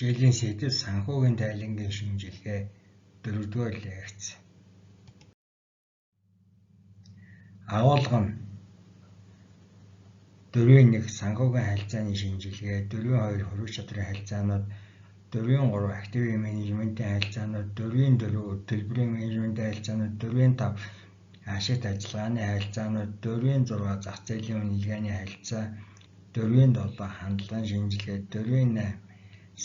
Хичээлийн сэдэв санхүүгийн тайлангийн шинжилгээ 4-р лекц. Агуулга нь 4.1 санхүүгийн харилцааны шинжилгээ, 4.2 хүрэх чадрын харилцаанууд, 4.3 активын менежментийн харилцаанууд, 4.4 төлбөрийн менежментийн харилцаанууд, 4.5 ашигт ажиллагааны харилцаанууд, 4.6 зах зээлийн үнэлгээний харилцаа, 4.7 хандлагын шинжилгээ, 4.8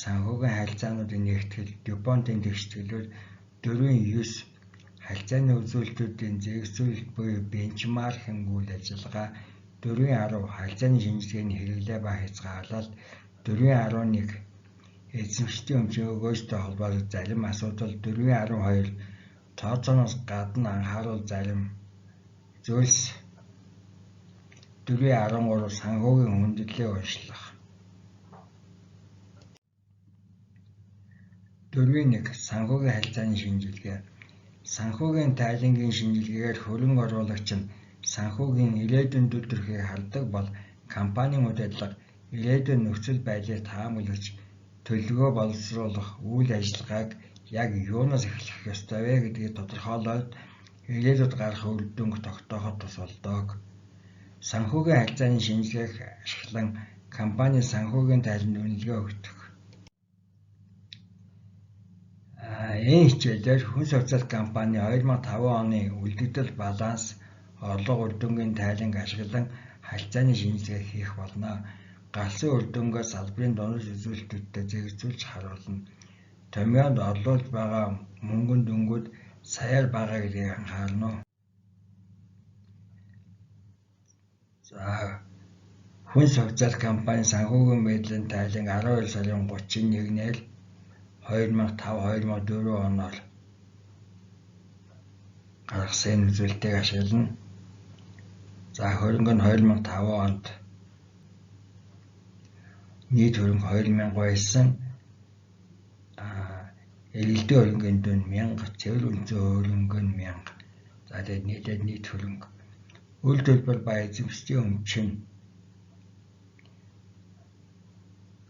санхүүгийн харилцаануудыг нэгтгэл, Дюпонтын тэгшгэлүүд, 4.9 харилцааны үзүүлэлтүүдийн зэгцүүлэлт буюу бенчмаркинг үйл ажиллагаа, 4.10 харилцааны шинжилгээний хэрэглээ ба хязгаарлалт, 4.11 эзэмшигчдийн өмчийн өгөөжтэй холбоотой зарим асуудал, 4.12 тооцооноос гадна анхааруул зарим зүйлс, 4.13 санхүүгийн хүндэтлийг уншлах. 4.1 санхүүгийн харилцааны шинжилгээ. Санхүүгийн тайлангийн шинжилгээгээр хөрөнгө оруулагч нь санхүүгийн ирээдүйн дүр төрхийг хардаг бол компанийн удирдлага ирээдүйн нөхцөл байдлыг таамаглагч төлөвлөгөө боловсруулах үйл ажиллагааг яг юунаас эхлэх ёстой вэ гэдгийг тодорхойлоод ирээдүйд гарах үр дүнг тогтооход тус болдог. Санхүүгийн харилцааны шинжилгээг ашиглан компани санхүүгийн тайланд үнэлгээ өгдөг. Энэ хичээлээр хүнс хувьцаат компани 2005 оны үлдэгдэл баланс орлого үр дүнгийн тайланг ашиглан харилцааны шинжилгээ хийх болно. Гарсан үр дүнгээ салбарын дундаж үзүүлэлтүүдтэй зэрэгцүүлж харуулна. Томьёонд орлуулж байгаа мөнгөн дүнгууд саяар бага гэдгийг анхаарна уу? Хүнс хувьцаат компани санхүүгийн байдлын тайланг 12 сарын 31-нд 2005-2004 оноор гаргасан үзүүлэлтийг ашиглана. Хөрөнгө нь 2005 онд нийт хөрөнгө 2000 байсан. Эргэлдээ хөрөнгөний дүн 1000, цэвэр үнэтэй хөрөнгө нь 1000. Тэгээд нийлээд нийт хөрөнгө. Үйл төлбөр ба эзэмшигчдийн өмчин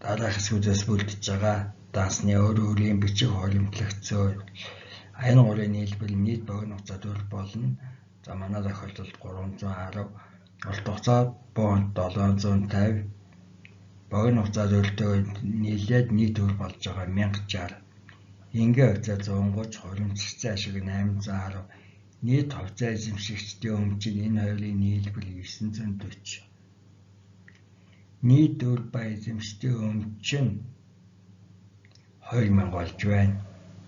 дараах хэсгүүдээс бүрдэж байгаа. Дансны өөр өөрийн бичиг хуримтлах зөөл. Энэ гурвын нийлбэл нийт богино хугацаа төвлөрөх болно. Манай тохиолдолд 310, урт хугацаа буунд 750, богино хугацаа төвлөлтөөр нийлээд нийт төвлөр болж байгаа 1060. Энгийн хувьцаа 130, хуримтлагдсан ашиг 810, нийт хувьцаа эзэмшигчдийн өмчин энэ хоёрын нийлбэл 940. Нийт төвлөр ба эзэмшигчдийн өмчин 2000 болж байна.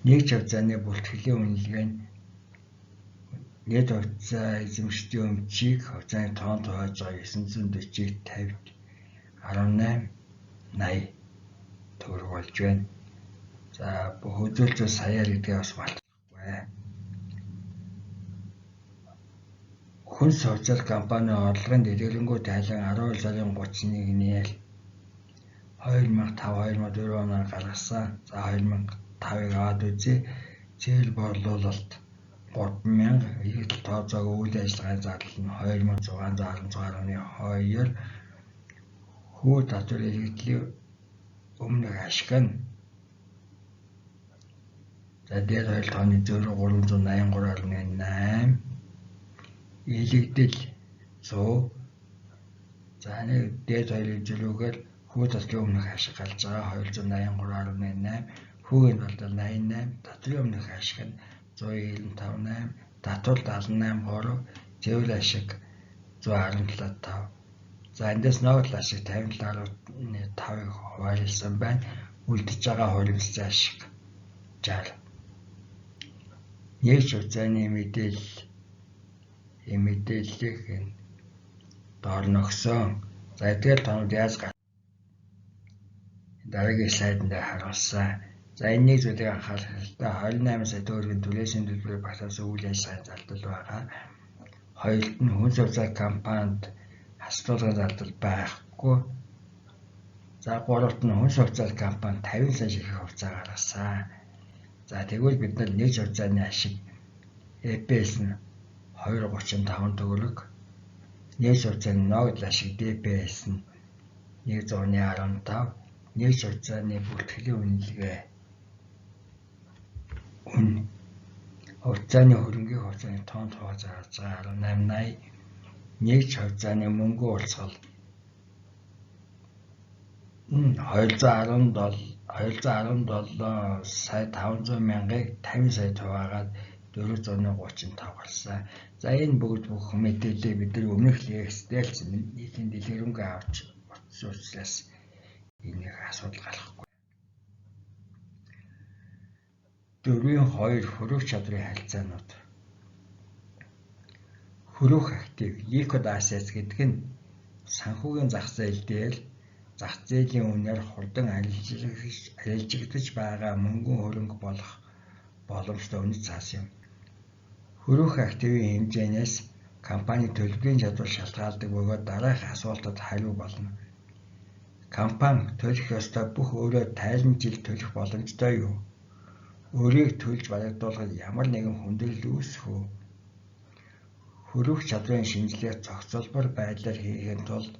Нэгж хувьцааны бүртгэлийн үнэлгээ нь нийт хувьцаа эзэмшигчдийн өмчийг хувьцааны тоонд хувааж байгаа 940-ийг 50, 18, 80 төгрөг болж байна. Бүх үзүүлэлтүүд саяар гэдгээ бас мартахгүй. Хүнс хувьцаат компани орлогын дэлгэрэнгүй тайлан 12 сарын 31-нд 2005-2004 оноор гаргасан. 2005-ыг аваад үзье. Цэвэр борлуулалт 3000, эргэлт тооцоогүй үйл ажиллагааны зардал нь 2616.2, хүү татвар эргэлтлийн өмнөх ашиг нь дээд хоёр тооны зөрүү 383.8, илэгдэл 100. Нэг дээд хоёрын зөрүүгээр хүү татлын өмнөх ашиг гарч байгаа 283.8, хүүгийн талдал 88, татлын өмнөх ашиг нь 195.8, татвар 78.3, цэвэр ашиг 117.5. Эндээс ногдол ашиг 57.5-ыг хуваарлсан байна. Үлдэж байгаа хуримтлсан ашиг 60. Нэгж хувьцааны мэдээллийг доор нь өгсөн. Эдгээр тоног яаж гарах? Дараагийн слайданд харуулсан. Энэ нэг зүйлийг анхаарах хэрэгтэй. 28 сая төгрөгийн түлээшийн төлбөрийг багтаасан үйл ажиллагааны зардал байгаа. Хоёрт нь хүнс хувьцаат компанид хасруулгын зардал байхгүй. Гуравт нь хүнс хувьцаат компани 50 сая ширхэг хувьцаа гаргасан. Тэгвэл бид нар нэгж хувьцааны ашиг EPS нь 235 төгрөг, нэгж хувьцааны ногдол ашиг DPS нь 115, Нэгж хугацааны бүртгэлийн үнэлгээ үн хугацааны хөрөнгийн хугацааны тоонд хувааж гаргаж байгаа 1880 нэгж хугацааны мөнгө уулзгал 217 сая 500 мянгаыг 50 сая хуваагаад 435 гарсан. За энэ бүгд бүх мэдээлэл бид нар өмнөх лекцээр л нийтийн дэлгэрэнгүй авч утсан учраас энийг асуудал гарахгүй. 4.2 хөрөх чадрын харилцаанууд. Хөрөх актив liquid assets гэдэг нь санхүүгийн зах зээл дээр зах зээлийн үнээр хурдан арилжигдаж байгаа мөнгөн хөрөнгө болох боломжтой үнэт цаас юм. Хөрөх активын хэмжээнээс компани төлбөрийн чадвар шалтгаалдаг бөгөөд дараах асуултад хариу болно. Компани төлөх ёстой бүх өөрөө тайлан жил төлөх боломжтой юу? Өөрийг төлж барагдуулахад ямар нэгэн хүндрэл үүсэх үү? Хөрөх чадрын шинжилгээ цогцлбор байдлаар хийхин тулд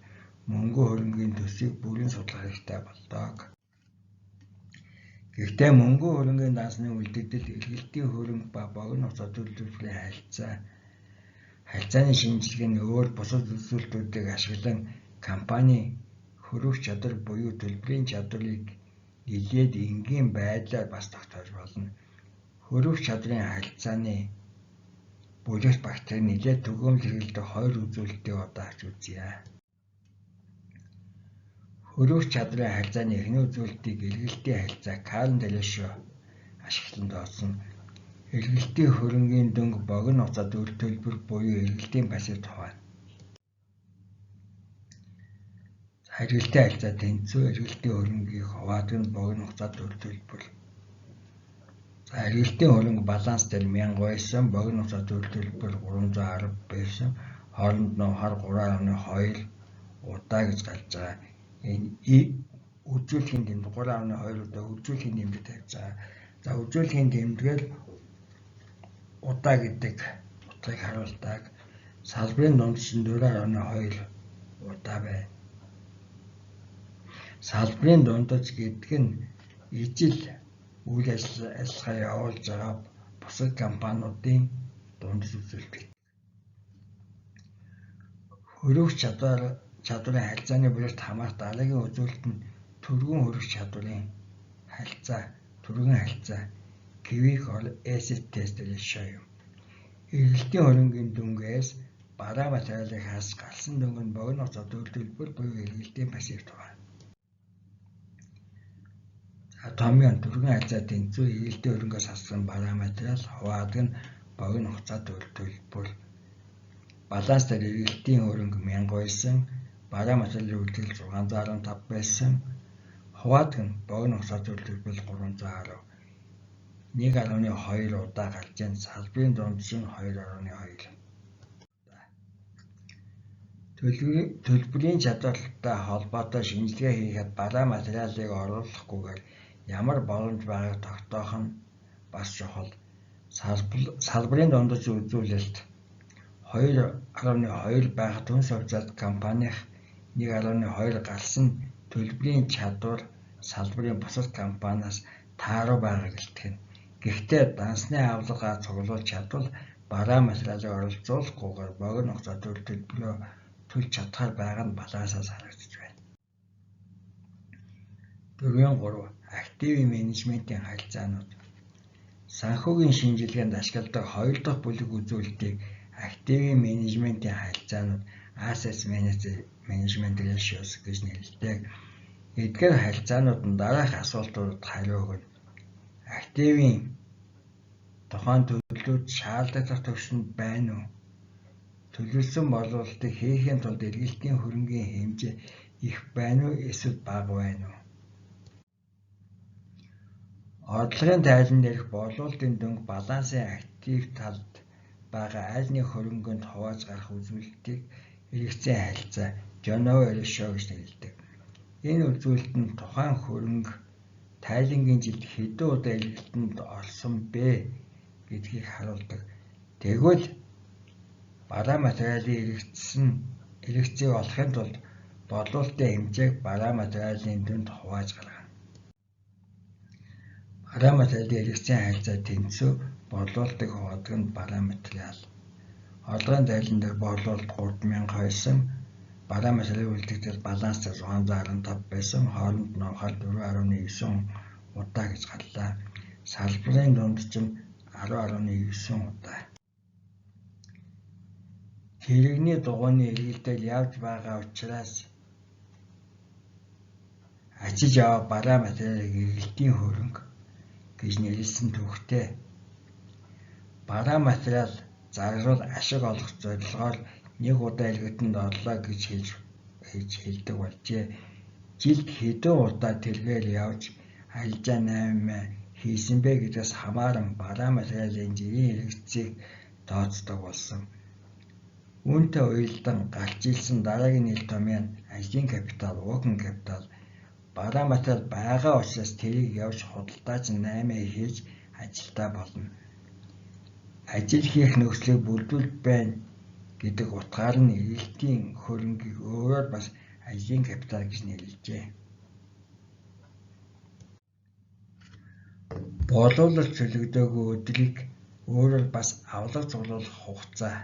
мөнгөн хөрөнгийн төсвийг бүрэн судлах хэрэгтэй болдог. Гэхдээ мөнгөн хөрөнгийн дансны үлдэгдэл эргэлтийн хөрөнгө ба богино хугацаа төлбөрийн харилцааны шинжилгээ нь өөр бусад үзүүлэлтүүдийг ашиглан компани хөрөх чадвар буюу төлбөрийн чадварыг нэлээд энгийн байдлаар бас тогтоож болно. Хөрөх чадрын харилцааны бүлэгт багтахыг нэлээд түгээмэл хэрэглэдэг хоёр үзүүлэлтийг одоо харж үзье. Хөрөх чадрын харилцааны эхний үзүүлэлтийг эргэлтийн харилцаа Calendar ratio ашиглан тооцсон. Эргэлтийн хөрөнгийн дөнгө богино хугацаа төлбөр буюу эргэлтийн пассив хуваана. Эргэлтийн харилцаа тэнцүү эргэлтийн хөрөнгийг хуваадаг нь богино хугацаа төлбөр. Эргэлтийн хөрөнгө баланс дээр 1000 байсан, богино хугацаа төлбөр 310 байсан, хооронд нь 3.2 удаа гэж гарч байгаа. Энэ үзүүлэхийн тэмдэг 3.2 удаа үзүүлэхийн тэмдэг тавьж байгаа. За үзүүлэхийн тэмдгээр удаа гэдэг утгыг харуулдаг. Салбарын дундчин 4.2 удаа байна. Салбарын дундаж гэдэг нь ижил үйл ажиллагаа явуулж байгаа бусад компаниудын дундаж үзүүлэлт. Хөрөх чадварын харилцааны бүлэгт хамаарах дараагийн үзүүлэлт нь түргэн хөрөх чадварын харилцаа, Quick Acid Test ratio юм. Эргэлтийн хөрөнгийн дүнгээс бараа материалыг хас гарсан дөнгө нь богино хугацаа төлбөр буюу эргэлтийн пассив хуваана. Томьёон түргэн харилцаа тэнцүү эргэлтийн хөрөнгөөс хассан бараа материал хуваадаг нь богино хугацаа төлбөр. Баланс дээр эргэлтийн хөрөнгө 1000 байсан, бараа материалын үлдэгдэл 615 байсан, хуваадаг нь богино хугацаа төлбөр 310. 1.2 удаа гарч ийн салбарын дундчин 2.2. Төлбөрийн чадвартай холбоотой шинжилгээ хийхэд бараа материалыг оруулахгүйгээр ямар боломж байгааг тогтоох нь бас чухал. Салбарын дундаж үзүүлэлт 2.2 байхад түнс хувьцаат компанийн 1.2 гарсан төлбөрийн чадвар салбарын бусад компаниас тааруу байгааг илтгэнэ. Гэхдээ дансны авалгаа цуглуул чадвал бараа материалыг оролцуулахгүйгээр богино хугацаа төлбөрөө төлж чадхаар байгаа нь балансаас харагдаж байна. 4.3 активын менежментийн харилцаанууд. Санхүүгийн шинжилгээнд ашигладаг хоёр дахь бүлэг үзүүлэлтийг активын менежментийн харилцаанууд Assets Management Ratios гэж нэрлэдэг. Эдгээр харилцаанууд нь дараах асуултуудад хариу өгнө. Активын тухайн төлөвлөлт шаардлагатай түвшинд байна уу? Төлөвлөсөн борлуулалтыг хийхин тулд эргэлтийн хөрөнгийн хэмжээ их байна уу эсвэл бага байна уу? Орлогын тайлан дээрх борлуулалтын дөнгө балансын актив талд байгаа аль нэг хөрөнгөнд хувааж гарах үзүүлэлтийг эргэцийн харилцаа Jonovo ratio гэж нэрлэдэг. Энэ үзүүлэлт нь тухайн хөрөнгө тайлангийн жилд хэдэн удаа эргэлтэнд орсон бэ гэдгийг харуулдаг. Тэгвэл бараа материалын эргэцийг олохын тулд борлуулалтын хэмжээг бараа материалын дүнд хувааж гаргана. Бараа материалын хэрэгцээний харилцаа тэнцүү борлуулалтыг хуваадаг нь бараа материал. Орлогын зайлан дээр борлуулалт 3000 байсан, бараа материалын үлдэгдэл баланстай 665 байсан, хооронд нь ухаал 4.9 удаа гэж гарлаа. Салбарын дундчин 10.9 удаа. Хэрэгний дугуйны эргэлдэл явж байгаа учраас ажиж аваа бараа материалыг эргэлтийн хөрөнгө гэж нэрлэсэн түүхтэй. Бараа материал заргаруул ашиг олох зорилгоор нэг удаа илгээтэнд орлоо гэж хэлдэг болжээ. Жилд хэдэн удаа тэргээр явж арилжаа 8 хийсэн бэ гэдгээс хамааран бараа материалын жирийн хэрэгцээг тооцдог болсон. Үүнтэй уялдан гарч ирсэн дараагийн нэр томьёо нь ажлын капитал, working capital. Бараа материал байгаа учраас тэрийг явж худалдаач 8 хийж ажилдаа болно. Ажил хийх нөхцөлийг бүрдүүлж байна гэдэг утгаар нь эргэлтийн хөрөнгийг өөрөөр бас ажлын капитал гэж нэрлэжээ. Борлуулалт чөлөөлдөөгүй өдрийг өөрөөр бас авлага цуглуулах хугацаа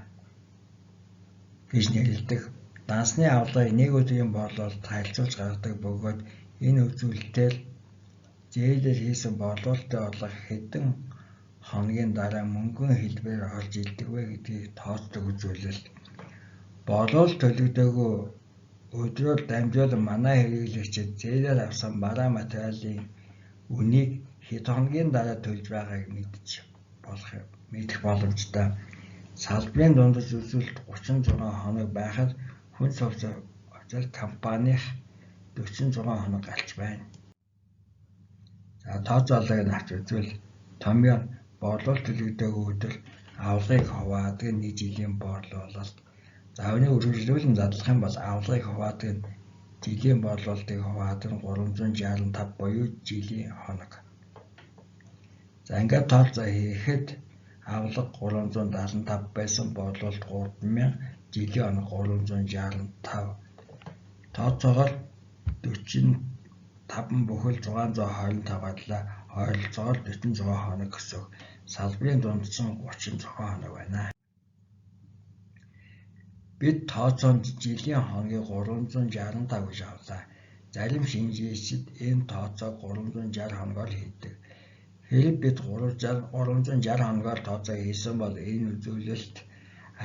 гэж нэрлэдэг. Дансны авлагыг нэг өдрийн борлуулалт харьцуулж гаргадаг бөгөөд энэ үзүүлэлтээр зээлээр хийсэн борлуулалтын орлого хэдэн хоногийн дараа мөнгөн хэлбэрээр орж ирдэг вэ гэдгийг тооцдог үзүүлэлт. Борлуулалт төлөгдөөгүй өдрөөр дамжуулан манай хэрэглэгчид зээлээр авсан бараа материалын үнийг хэд хоногийн дараа төлж байгааг мэдэх боломжтой. Салбарын дундаж үзүүлэлт 36 хоног байхад хүнс хувьцаа компанийн 46 хоног гарч байна. Тооцоолыг авч үзвэл томьёо борлуулалт төлөгдөөгүй өдөр авлагыг хуваадаг нь 1 жилийн борлуулалт. Завны үргэлжлүүлэн задлах юм бол авлагыг хуваадаг нь жилийн борлуулалтыг хуваадаг нь 365 буюу жилийн хоног. За ингээд тооцоо хийхэд авлага 375 байсан, борлуулалт 3000, жилийн хоног 365. Тооцоогоор 45 бүхэл 625 гарлаа. Ойролцоогоор 46 хоног өсөв. Салбарын дундчин 36 хоног байна. Бид тооцоонд жилийн хоногийг 365 гэж авлаа. Зарим шинжээчид энэ тооцоог 360 хоногоор хийдэг. Хэрэв бид 360 хоногоор тооцоо хийсэн бол энэ үзүүлэлт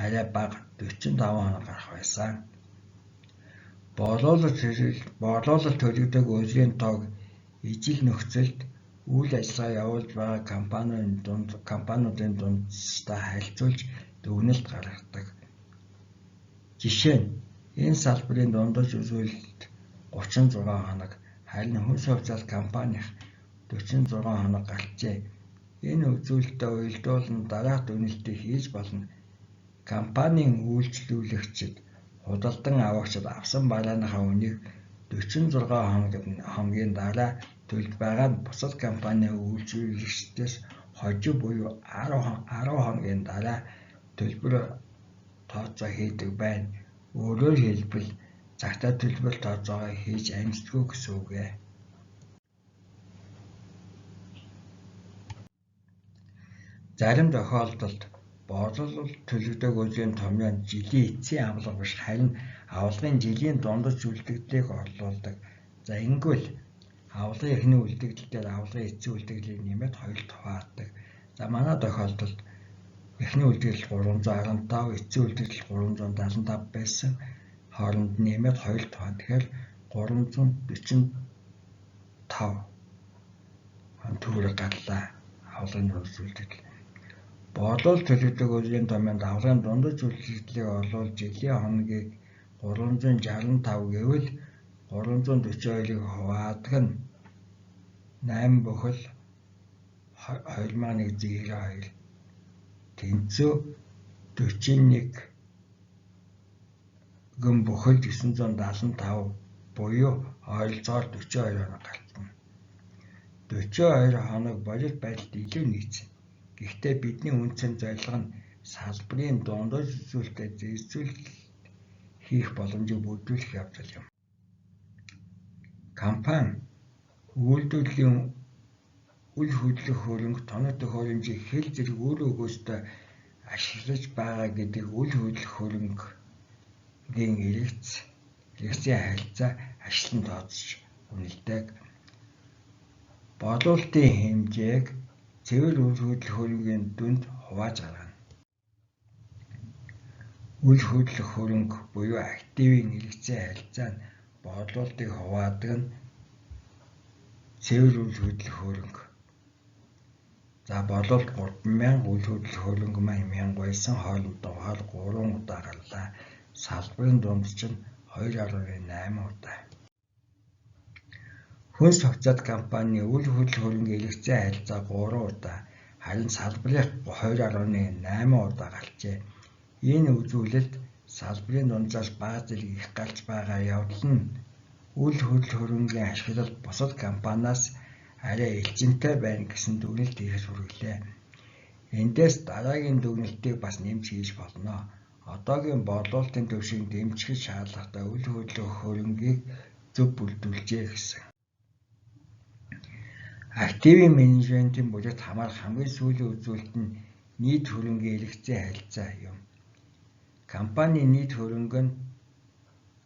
арай бага 45 хоног гарах байсан. Борлуулалт төлөгдөөгүй өдрийн тоог ижил нөхцөлд үйл ажиллагаа явуулж байгаа компаниудын дундчтай харьцуулж дүгнэлт гаргадаг. Жишээ нь энэ салбарын дундаж үзүүлэлт 36 хоног, харин хүнс хувьцаат компанийн 46 хоног гарчээ. Энэ үзүүлэлтээ уялдуулан дараах дүгнэлтийг хийж болно. Компанийн үйлчлүүлэгчид худалдан авагчид авсан барааныхаа үнийг 46 хоногийн дараа төлж байгаа нь бусад компанийн үйлчлүүлэгчдээс хожим буюу 10 хоногийн дараа төлбөр тооцоо хийдэг байна. Өөрөөр хэлбэл цагтаа төлбөр тооцоогоо хийж амждаггүй гэсэн үг. Зарим тохиолдолд борлуулалт төлөгдөөгүй өдрийн томьёо нь жилийн эцсийн авлага биш, харин авлагын жилийн дундаж үлдэгдлийг орлуулдаг. За ингэвэл авлагын эхний үлдэгдэл дээр авлагын эцсийн үлдэгдлийг нэмээд хоёулт хуваадаг. За манай тохиолдолд эхний үлдэгдэл 315, эцсийн үлдэгдэл 375 байсан. Хооронд нэмээд хоёулт хуваа. Тэгэхээр 345 төгрөг гарлаа авлагын дундаж үлдэгдэл. Борлуулалт төлөгдөөгүй өдрийн томьёонд авлагын дундаж үлдэгдлийг орлуулж жилийн хоногийг 365 гэвэл 342-ыг хуваадаг нь 8 бүхэл 2192 тэнцүү 41 гүн бүхэл 975 буюу ойролцоогоор 42 хоног гартна. 42 хоног бодит байдалд илүү нийцнэ. Гэхдээ бидний үндсэн зорилго нь салбарын дундаж үзүүлэлтэд зэрэгцүүлэлт хийх боломжийг бүрдүүлэх явдал юм. компани үйлдвэрлэлийн үл хөдлөх хөрөнгө тоног төхөөрөмжийг хэл зэрэг өөр өгөөстэй ашиглаж байгаа гэдэг үл хөдлөх хөрөнгийн хэрэгцээ харилцаа ажилтан тооцож үнэлдэг. Борлуулалтын хэмжээг цэвэр үл хөдлөх хөрөнгийн дүнд хувааж гаргана. Үл хөдлөх хөрөнгө буюу активын хэрэгцээ харилцаа нь борлуулалтыг хуваадаг нь цэвэр үл хөдлөх хөрөнгө. За борлуулалт 30000, үл хөдлөх хөрөнгө маань 1000 байсан, хоорондоо хоол 3 удаа гарлаа. Салбарын дундч нь 2.8 удаа. Хүнс хувьцаат компани үл хөдлөх хөрөнгөний хэрэгцээ харилцаа 3 удаа, харин салбарынх 2.8 удаа гарчээ. Энэ үзүүлэлт салбарын дунджаас бага зэрэг их гарч байгаа явдал нь үл хөдлөх хөрөнгөний ашиглалт бусад компаниас арай элчинтэй байна гэсэн дүгнэлт хийхэд хүргэлээ. Эндээс дараагийн дүгнэлтийг бас нэмж хийж болно. Одоогийн борлуулалтын түвшийг дэмжих шаардлагатай үл хөдлөх хөрөнгийг зөв бүрдүүлжээ гэсэн. Активын менежментийн бүлэгт хамаарах хамгийн сүүлийн үзүүлэлт нь нийт хөрөнгөний хэрэгцээ харилцаа юм. Компани нийт хөрөнгө нь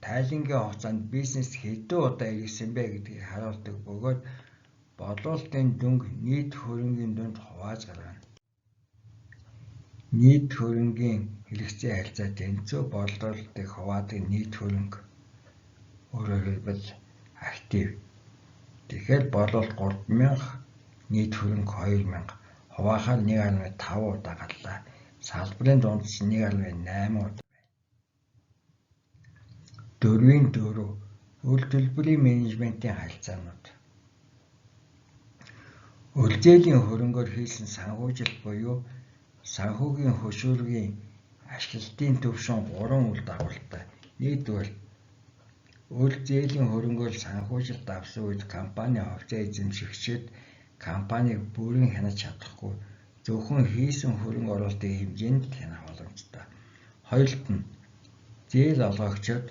тайлангийн хугацаанд бизнес хэдэн удаа эргэсэн бэ гэдгийг харуулдаг бөгөөд борлуулалтын дүнг нийт хөрөнгөний дунд хувааж гаргана. Нийт хөрөнгөний хэрэгцээ харилцаа тэнцүү борлуулалтыг хуваадаг нийт хөрөнгө. Өөрөөр хэлбэл актив. Тэгэхээр борлуулалт 30000, нийт хөрөнгө 2000, хуваахаар 1.5 удаа гарлаа. Салбарын дундч 1.8 удаа байна. 4.4 Үйл төлбөрийн менежментийн харилцаанууд. Үлзээлийн хөрөнгөөр хийсэн санхүүжилт буюу санхүүгийн хөшүүргийн ашиглалтын түвшин 3 үйл дагавартай. Нэгдүгээр, үлзээлийн хөрөнгөөр санхүүжилт авсан үед компани хувьцаа эзэмшигчид компанийг бүрэн хянаж чадахгүй, зөвхөн хийсэн хөрөнгө оруулалтын хэмжээнд хянах боломжтой. Хоёрт нь зээл олгогчид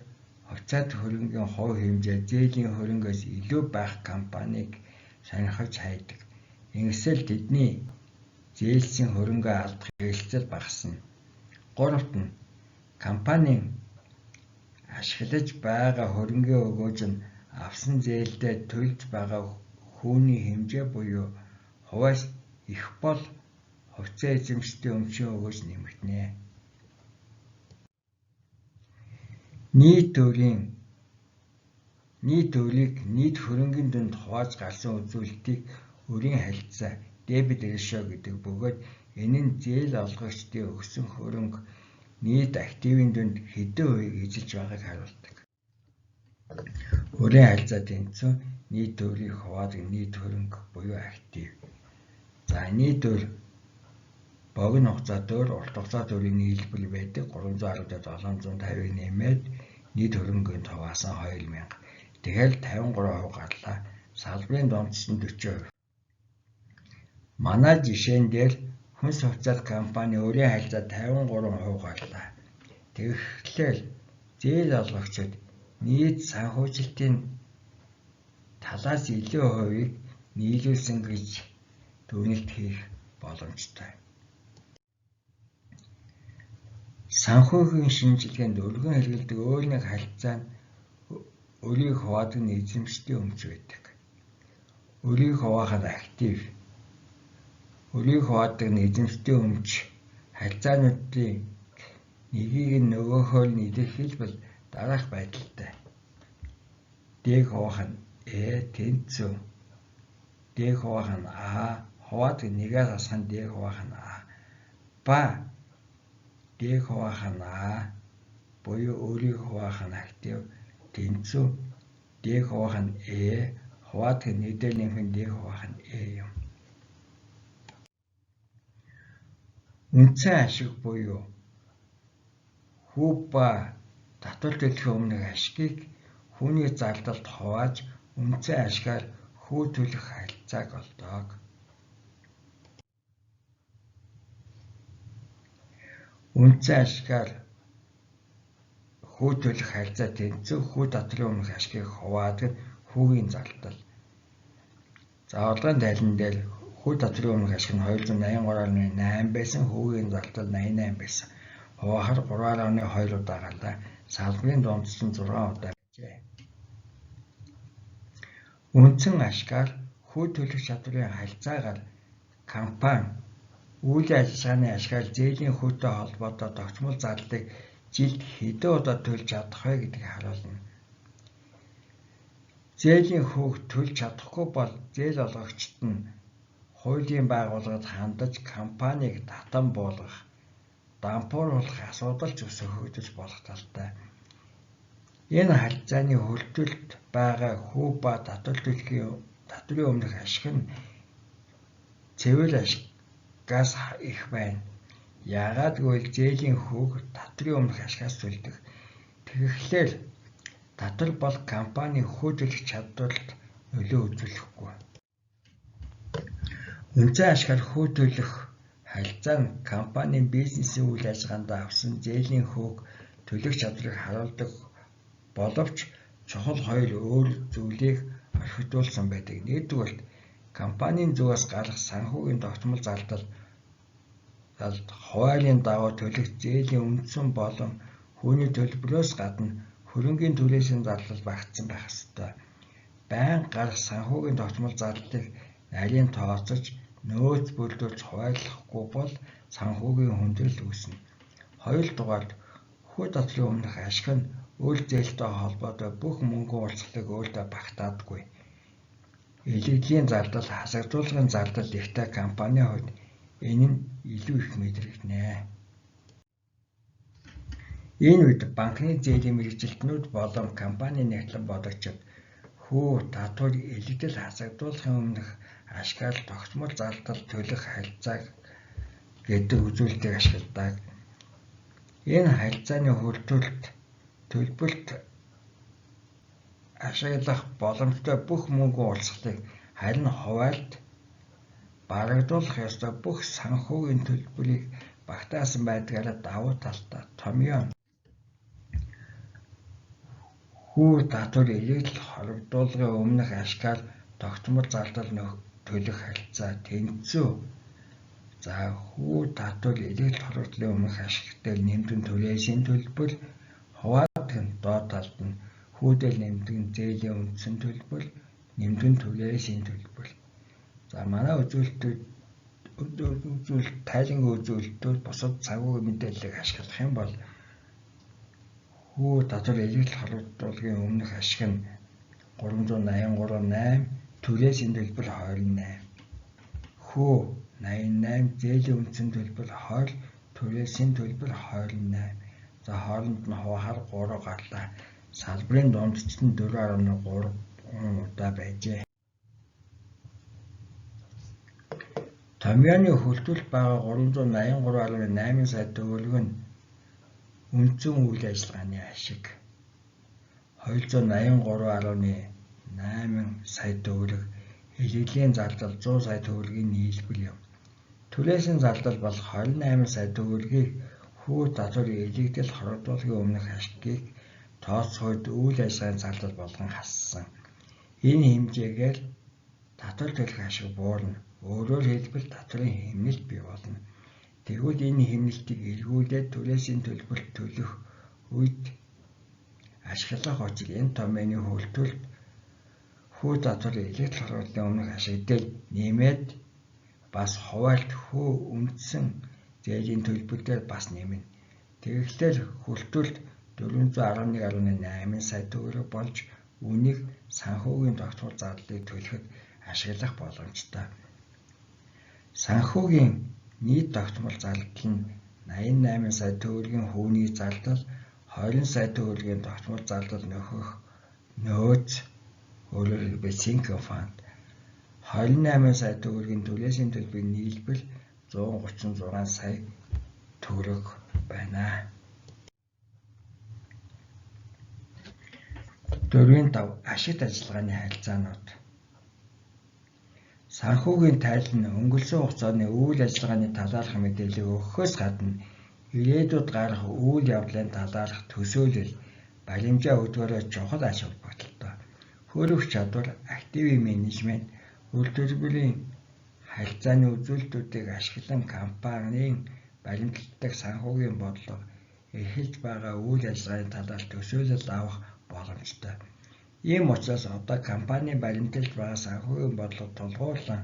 хувьцаат хөрөнгийн хувь хэмжээ зээлийн хөрөнгөөс илүү байх компанийг сонирхож хайдаг. Ингэсэл тэдний зээлсэн хөрөнгөө алдах хэрэгцээ багасна. Гуравт нь компанийн ашиглаж байгаа хөрөнгөний өгөөж нь авсан зээлдээ төлж байгаа хүүний хэмжээ буюу хувиас их бол хувьцаа эзэмшигчдийн өмчийн өгөөж нэмэгдэнэ. Нийт өрийг нийт хөрөнгөний дунд хувааж гарсан үзүүлэлтийг өрийн харилцаа дебит ratio гэдэг бөгөөд энэ нь зээл олгогчдын өгсөн хөрөнгө нийт активын дунд хэдэн хувийг эзэлж байгааг харуулдаг. Өрийн харилцаа тэнцүү нийт өрийг хуваадаг нийт хөрөнгө буюу актив. За нийт өр богино хугацаат өр, урт хугацаат өрийн нийлбэр байдаг 310-д 750-ыг нэмээд нийт хөрөнгөнд хуваасан 2000. Тэгэхээр 53% гарлаа. Салбарын дундч нь 40%. Манай жишээн дээр хүнс хувьцаат компани өрийн харилцаа 53% гарлаа. Тэгэхээр зээл олгогчид нийт санхүүжилтийн талаас илүү хувийг нийлүүлсэн гэж дүгнэлт хийх боломжтой. Санхүүгийн шинжилгээнд өргөн хэрэглэдэг өөр нэг харилцаа нь өрийг хуваадаг эзэмшигчдийн өмч байдаг. Өрийг хуваахад актив, өрийг хуваадаг эзэмшигчдийн өмч харилцаануудын нэгийг нөгөөхөөр нь илэрхийлбэл дараах байдалтай. Дэг хуваах нь тэнцүү, дэг хуваах нь А, хуваадаг нэгээ засах нь дэг хуваах нь А, ба дэг хуваах нь А буюу өрийг хуваах нь актив, тэнцүү, дэг хуваах нь хуваадаг нэгдэл нэмэх нь дэг хуваах нь юм. Үндсэн ашиг буюу хүү ба татвар төлөхөө өмнөх ашгийг хүүний зардалд хувааж үндсэн ашгаар хүү төлөх харилцааг олдог. Үндсэн ашгаар хүү төлөх харилцаа тэнцүү, хүү татварын өмнөх ашгийг хуваадаг хүүгийн зардал. За орлогын тайлан дээр хүү татврын өмнөх ашиг нь 283.8 байсан, хүүгийн зардал 88 байсан. Хуваахаар 3.2 удаа гарлаа. Салбарын дундчид нь 6 удаа байжээ. Үндсэн ашгаар хүү төлөх чадварын харьцаагаар компани үйл ажиллагааны ашгаар зээлийн хүүтэй холбоотой тогтмол зардлыг жилд хэдэн удаа төлж чадах вэ гэдгийг харуулна. Зээлийн хүүг төлж чадахгүй бол зээл олгогчид нь хуулийн байгууллагад хандаж компанийг татан буулгах, дампууруулах асуудал зөвшөөрөгдөж болох талтай. Энэ харьцааны хөлтөлд байгаа хүү ба татврын өмнөх ашиг нь цэвэр ашигаас их байна. Яагаад гэвэл зээлийн хүүг татврын өмнөх ашигаас төлдөг. Тэгэхээр татвар бол компани хүү төлөх чадварт нөлөө үзүүлэхгүй. Үндсэн ашгаар хүү төлөх харьцаа нь компанийн бизнесийн үйл ажиллагаанд авсан зээлийн хүүг төлөх чадварыг харуулдаг боловч чухал хоёр өөр зүйлийг орхигдуулсан байдаг. Нэгдүгээр компанийн зүгээс гарах санхүүгийн тогтмол зардал хуулийн дагуу төлөх зээлийн үндсэн болон хүүний төлбөрөөс гадна хөрөнгийн төлөөсийн зардал багтсан байх ёстой. Байнга гарах санхүүгийн тогтмол зардлыг нарийн тооцож нөөц бүрдүүлж хуваарлахгүй бол санхүүгийн хүндрэл үүснэ. Хоёрдугаард хүү татврын өмнөх ашиг нь үйл зээлтэй холбоотой бүх мөнгөн урсгалыг өөртөө багтаадаггүй. Илэрлийн зардал, хасагдуулгын зардал ихтэй компанийн хувьд энэ нь илүү их мэдрэгдэнэ. Энэ үед банкны зээлийн мэргэжилтнүүд болон компани нэгтлэн бодогчид хүү татвар илэгдэл хасагдуулахын өмнөх ашгаар тогтмол зардал төлөх харьцааг гэдэг үзүүлэлтийг ашигладаг. Энэ харьцааны хөлтөлд төлбөрт ашиглах боломжтой бүх мөнгөн урсгалыг харин хуваалд барагдуулах ёстой бүх санхүүгийн төлбөрийг багтаасан байдгаараа давуу талтай томьёо хүү татвар илэгдэл хоригдуулгын өмнөх ашгаар тогтмол зардал төлөх харьцаа тэнцүү. За хүү татвар илэгдэл хоригдлын өмнөх ашиг дээр нэмэгдэн төлөөсийн төлбөр, хуваалцах нь доод талд нь хүү дээр нэмэгдэн зээлийн үндсэн төлбөр, нэмэгдэн төлөөсийн төлбөр. За манай тайлангийн үзүүлэлтүүд бусад санхүүгийн мэдээллийг ашиглах юм бол хүү татвар илэгдэл хоригдуулгын өмнөх ашиг нь 383.8, төлөөсийн төлбөр 28. Хүү 88, зээлийн үндсэн төлбөр 20, төлөөсийн төлбөр 28. За хооронд нь хуваахаар 3 гарлаа. Салбарын дундчид нь 4.3 удаа байжээ. Томьёоны хөлтөлд байгаа 383.8 сая төгрөг нь үндсэн үйл ажиллагааны ашиг. 283.8 сая төгрөг илэрлийн зардал 100 сая төгрөгийн нийлбэр юм. Төлөөсийн зардал бол 28 сая төгрөгийг хүү татвар илэгдэл хоригдуулгын өмнөх ашгийг тооцох үед үйл ажиллагааны зардал болгон хассан. Энэ хэмжээгээр татвар төлөх ашиг буурна. Өөрөөр хэлбэл татварын хэмнэлт бий болно. Тэгвэл энэ хэмнэлтийг эргүүлээд төлөөсийн төлбөрт төлөх үед ашиглах учир энэ томьёоны хөлтөлд хүү татвар илэгдэл хоригдлын өмнөх ашиг дээр нэмээд бас хуваалт хүү үндсэн зээлийн төлбөр дээр бас нэмнэ. Тэгэхээр хөлтөлд 411.8 сая төгрөг болж үүнийг санхүүгийн тогтмол зардлыг төлөхөд ашиглах боломжтой. Санхүүгийн нийт тогтмол зардал нь 88 сая төгрөгийн хүүний зардал, 20 сая төгрөгийн тогтмол зардал нөхөх нөөц, өөрөөр хэлбэл sinking fund, 28 сая төгрөгийн төлөөсийн төлбөрийн нийлбэр 136 сая төгрөг байна. 4.5 ашигт ажиллагааны харилцаанууд. Санхүүгийн тайлан өнгөрсөн хугацааны үйл ажиллагааны талаарх мэдээллийг өгөхөөс гадна ирээдүйд гарах үйл явдлын талаарх төсөөлөл, баримжаа өгдгөөрөө чухал ач холбогдолтой. Хөрөх чадвар, активын менежмент, үйлдвэрлэлийн харилцааны үзүүлэлтүүдийг ашиглан компанийн баримтлагдаг санхүүгийн бодлого эрхэлж байгаа үйл ажиллагааны талаар төсөөлөл авах боломжтой. Ийм учраас одоо компани баримталж байгаа санхүүгийн бодлого тулгуурлан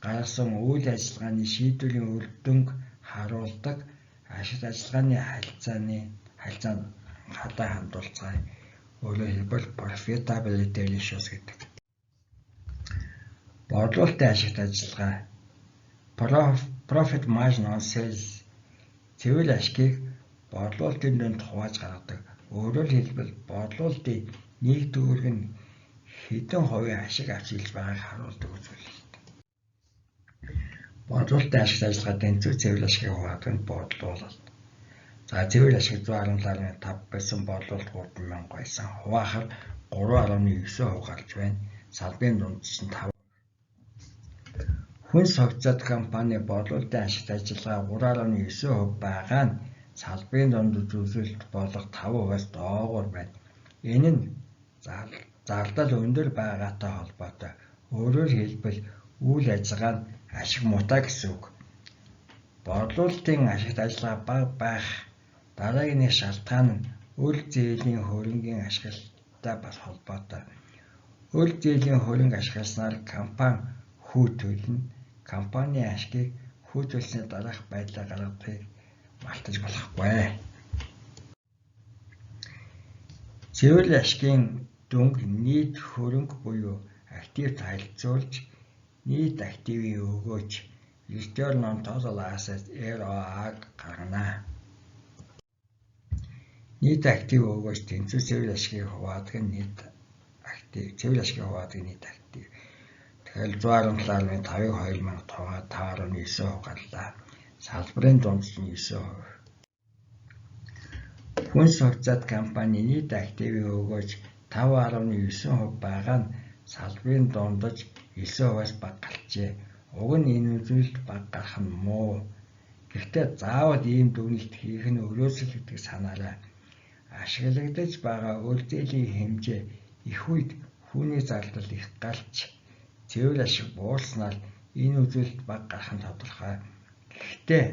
гаргасан үйл ажиллагааны шийдвэрийн үр дүнг харуулдаг ашигт ажиллагааны харилцаанд хадаа хандуулцгаая. Өөрөөр хэлбэл profitability ratios гэдэг. Борлуулалтын ашигт ажиллагаа profit margin on sales цэвэр ашгийг борлуулалтын дунд хувааж гаргадаг. Өөрөөр хэлбэл борлуулалтын нэг төгрөг нь хэдэн хувийн ашиг авч ирж байгааг харуулдаг үзүүлэлт. Борлуулалтын ашигт ажиллагаа тэнцвэр цэвэр ашгийг хуваадаг нь борлуулалт. За цэвэр ашиг 117.5 байсан борлуулалт 3,000 байсан. Хуваахаар 3,9% гарч байна. Салбарын дундч нь 5. Хүнс хувьцаат компани борлуулалтын ашигт ажиллагаа 3,9% байгаа нь салбарын дунд үзүүлэлт болох 5%-аас доогуур байна. Энэ нь зардал өндөр байгаатай холбоотой. Өөрөөр хэлбэл үйл ажиллагаа нь ашиг муутай гэсэн үг. Борлуулалтын ашигт ажиллагаа бага байх дараагийн нэг шалтгаан нь үр зээлийн хөрөнгийн ашиглалттай бас холбоотой. Үр зээлийн хөрөнгө ашигласнаар компани хүү төлнө. Компани ашгийг хүү төлсний дараах байдлаар гаргахыг мартаж болохгүй. Цэвэр ашгийн дүнг нийт хөрөнгө буюу активт харьцуулж нийт активын өгөөж Return on Total Assets (ROA)-г гаргана. Нийт актив өгөөж тэнцвэр цэвэр ашгийг хуваадаг нь нийт актив. Цэвэр ашгийг хуваадаг нийт актив. Тэгэхээр 117.5-ыг 2000 5.9% гарлаа. Салбарын дундч нь 9%. Хүнс хувьцаат компани нийт активын өгөөж 5.9% байгаа нь салбарын дундаж 9%-аас бага гарчээ. Уг нь энэ үзүүлэлт бага гарах нь муу. Гэхдээ заавал ийм дүгнэлт хийх нь өрөөсөл гэдэг санаарай. Ашиглагдаж байгаа үр зээлийн хэмжээ их үед хүүний зардал их гарч цэвэр ашиг буурснаар энэ үзүүлэлт бага гарах нь тодорхой. Гэхдээ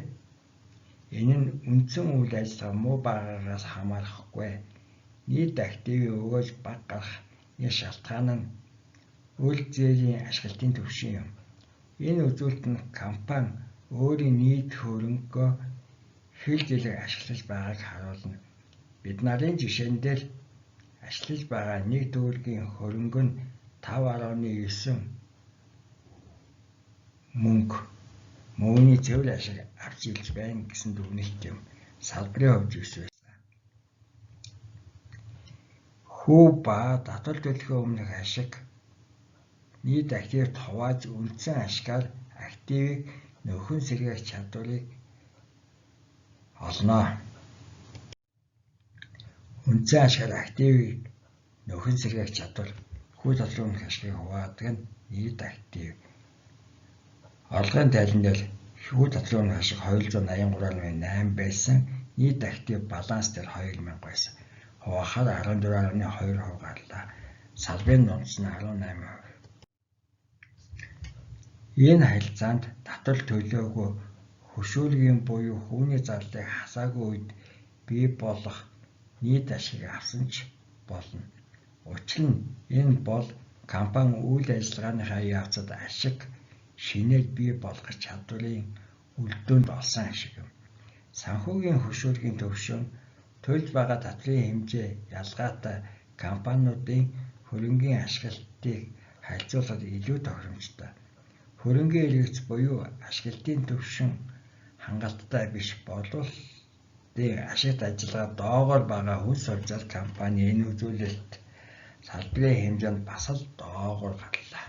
энэ нь үндсэн үйл ажиллагаа муу байгаагаас хамаарахгүй. Нийт активын өгөөж бага гарах нэг шалтгаан нь үр зээлийн ашиглалтын түвшин юм. Энэ үзүүлэлт нь компани өөрийн нийт хөрөнгөө хэл жилээр ашиглаж байгааг харуулна. Бид нарын жишээн дээр ашиглаж байгаа нэг төгрөгийн хөрөнгө нь 5.9 мөнгөний цэвэр ашиг авч ирж байна гэсэн дүгнэлт юм. Салбарын хувьд 9 байсан. Хүү ба татвар төлөхөө өмнөх ашиг нийт активт хувааж үндсэн ашгаар активыг нөхөн сэргээх чадварыг олно. Үндсэн ашгаар активыг нөхөн сэргээх чадвар хүү татвар өмнөх ашгийг хуваадаг нь нийт актив. Орлогын тайлан дээр хүү татвар өмнөх ашиг 283.8 байсан. Нийт актив баланс дээр 2000 байсан. Хуваахаар 14.2% гарлаа. Салбарын дундч нь 18%. Энэ харилцаанд татвар төлөөгүй хөшөөргийн буюу хүүний зарлыг хасаагүй үед бий болох нийт ашиг авсан ч болно. Учир нь энэ бол компани үйл ажиллагааныхаа явцад ашиг шинээр бий болгох чадварын үр дүнд олсон ашиг юм. Санхүүгийн хөшөөргийн түвшин төлж байгаа татврын хэмжээ ялгаатай компаниудын хөрөнгийн ашиглалтыг харьцуулахад илүү тохиромжтой. Хөрөнгийн эргэц буюу ашиглалтын түвшин хангалттай биш борлуулалтын ашигт ажиллагаа доогоор байгаа хүнс хувьцаат компани энэ үзүүлэлт салбарын хэмжээнд бас л доогоор гарлаа.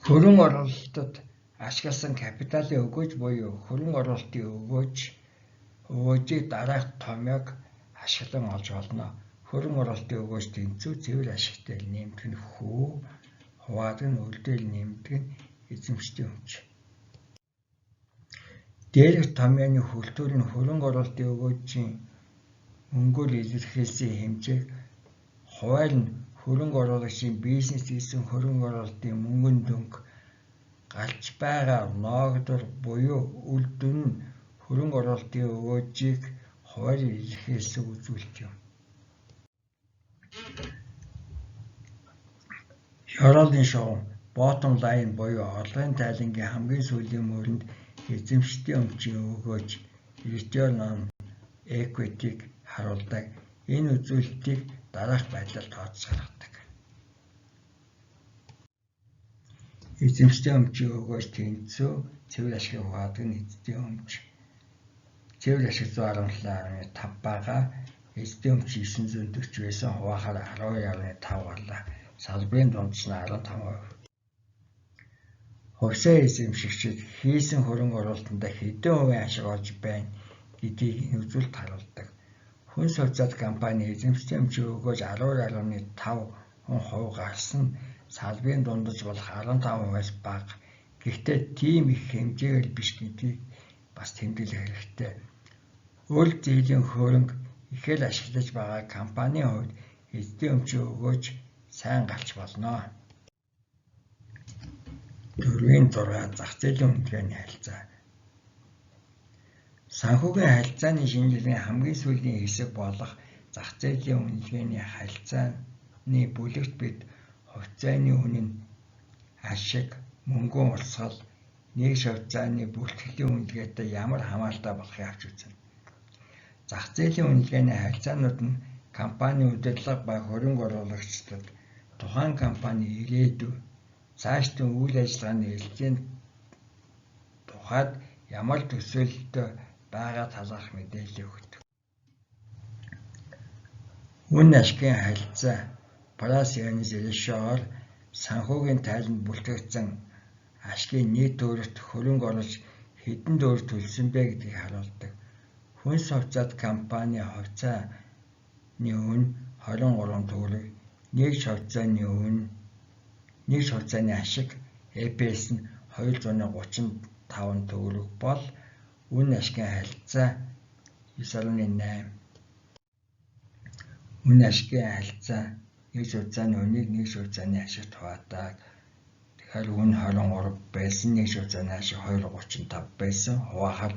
Хөрөнгө оруулалтад ашигласан капиталын өгөөж буюу хөрөнгө оруулалтын өгөөжийг дараах томьёог ашиглан олж болно. Хөрөнгө оруулалтын өгөөж тэнцвэр цэвэр ашигтай нэмэх нь хүү, хуваадаг нь үлдээл нэмдэг нь эзэмшдэг өмч. Дээрх томьёоны хүртүүр нь хөрөнгө оруулалтын өгөөжийн мөнгөөр илэрхийлсэн хэмжээг хууль нь хөрөнгө оруулагчийн бизнес хийсэн хөрөнгө оруулалтын мөнгөн дүнг галж байгаа ноогдол буюу үр дүн нь хөрөнгө оруулалтын өгөөжийг хуулиар илэрхийлсэн үзүүлэлт юм. Ёроолын шугам bottom line буюу орлогын тайлангийн хамгийн сүүлийн мөрөнд эзэмшигчдийн өмчийн өгөөж return on equity-г харуулдаг. Энэ үзүүлэлтийг дараах байдлаар тооцож гаргадаг. Эзэмшигчдийн өмчийн өгөөж тэнцүү цэвэр ашигыг хуваадаг нь эзэдийн өмч. Цэвэр ашиг 117.5 байгаа. Эзэдийн өмч 940 байсан, хуваахаар 12.5 гарлаа. Салбарын дундч нь 15%. Хувьсаа эзэмшигчид хийсэн хөрөнгө оруулалтандаа хэдэн хувийн ашиг олж байна гэдгийг энэ үзүүлэлт харуулдаг. Хүнс хувьцаат компани эзэмшигчдийн өмчийн өгөөж 12.5% гарсан нь салбарын дундаж болох 15%-аас бага. Гэхдээ тийм их хэмжээгээр биш гэдгийг бас тэмдэглэх хэрэгтэй. Үйл зээлийн хөрөнгө ихээр ашиглаж байгаа компанийн хувьд эзэдийн өмчийн өгөөж сайн гарч болно. 4.6 зах зээлийн үнэлгээний харилцаа. Санхүүгийн харилцааны шинжилгээний хамгийн сүүлийн хэсэг болох зах зээлийн үнэлгээний харилцааны бүлэгт бид хувьцааны үнэн, ашиг, мөнгөн урсгал, нэгж хувьцааны бүртгэлийн үнэлгээтэй ямар хамааралтай болохыг авч үзнэ. Зах зээлийн үнэлгээний харилцаанууд нь компани удирдлага ба хөрөнгө оруулагчдад тухайн компани ирээдүй, цаашдын үйл ажиллагааны эрэлтийн тухайд ямар төсөөлөлтөй байгаа талаарх мэдээлэл өгдөг. Үн ашигын харилцаа price earnings ratio-оор санхүүгийн тайланд бүртгэгдсэн ашигын нийт төгрөгт хөрөнгө оруулж хэдэн төгрөг төлсөн бэ гэдгийг харуулдаг. Хүнс хувьцаат компани хувьцааны үн 23 төгрөг, нэгж хувьцааны ашиг EPS нь 235 төгрөг бол үн ашигын харилцаа 9.8. Үн ашигын харилцаа нэгж хувьцааны үнийг нэгж хувьцааны ашигт хуваадаг. Тэгэхээр үн 23 байсан, нэгж хувьцааны ашиг 2.35 байсан. Хуваахаар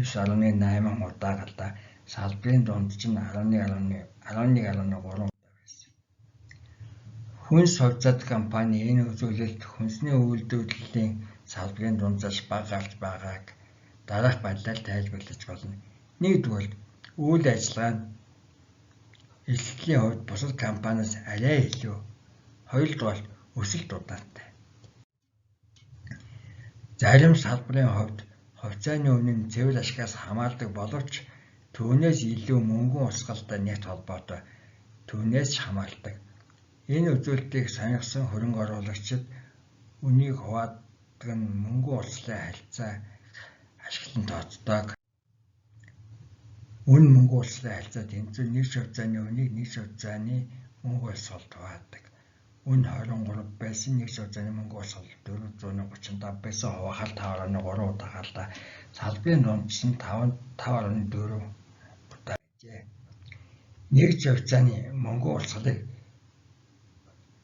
9.8 удаа галаа. Салбарын дундч нь 11.3 удаа байсан. Хүнс хувьцаат компани энэ үзүүлэлт хүнсний үйлдвэрлэлийн салбарын дунджаас бага гарч байгааг дараах байдлаар тайлбарлаж болно. Нэгдүгээр, үйл ажиллагаа нь эрсдлийн хувьд бусад компаниас арай илүү. Хоёрдугаар, өсөлт удаантай. Зарим салбарын хувьд хувьцааны үнэн цэвэр ашигаас хамаардаг боловч түүнээс илүү мөнгөн урсгалтай нет холбоотой түүнээс хамаардаг. Энэ үзүүлэлтийг сонгосон хөрөнгө оруулагчид үнийг хуваадаг нь мөнгөн урсгалын харилцаа ашиглан тооцдог. Үн мөнгөн урсгалын харилцаа тэнцүү нэгж хувьцааны үнийг нэгж хувьцааны мөнгөн урсгалд хуваадаг. Үн 23 байсан, нэгж хувьцааны мөнгөн урсгал 435 байсан. Хуваахаар 5.3 удаа гарлаа. Салбарын дундч нь 5.4 удаа гэжээ. Нэгж хувьцааны мөнгөн урсгалыг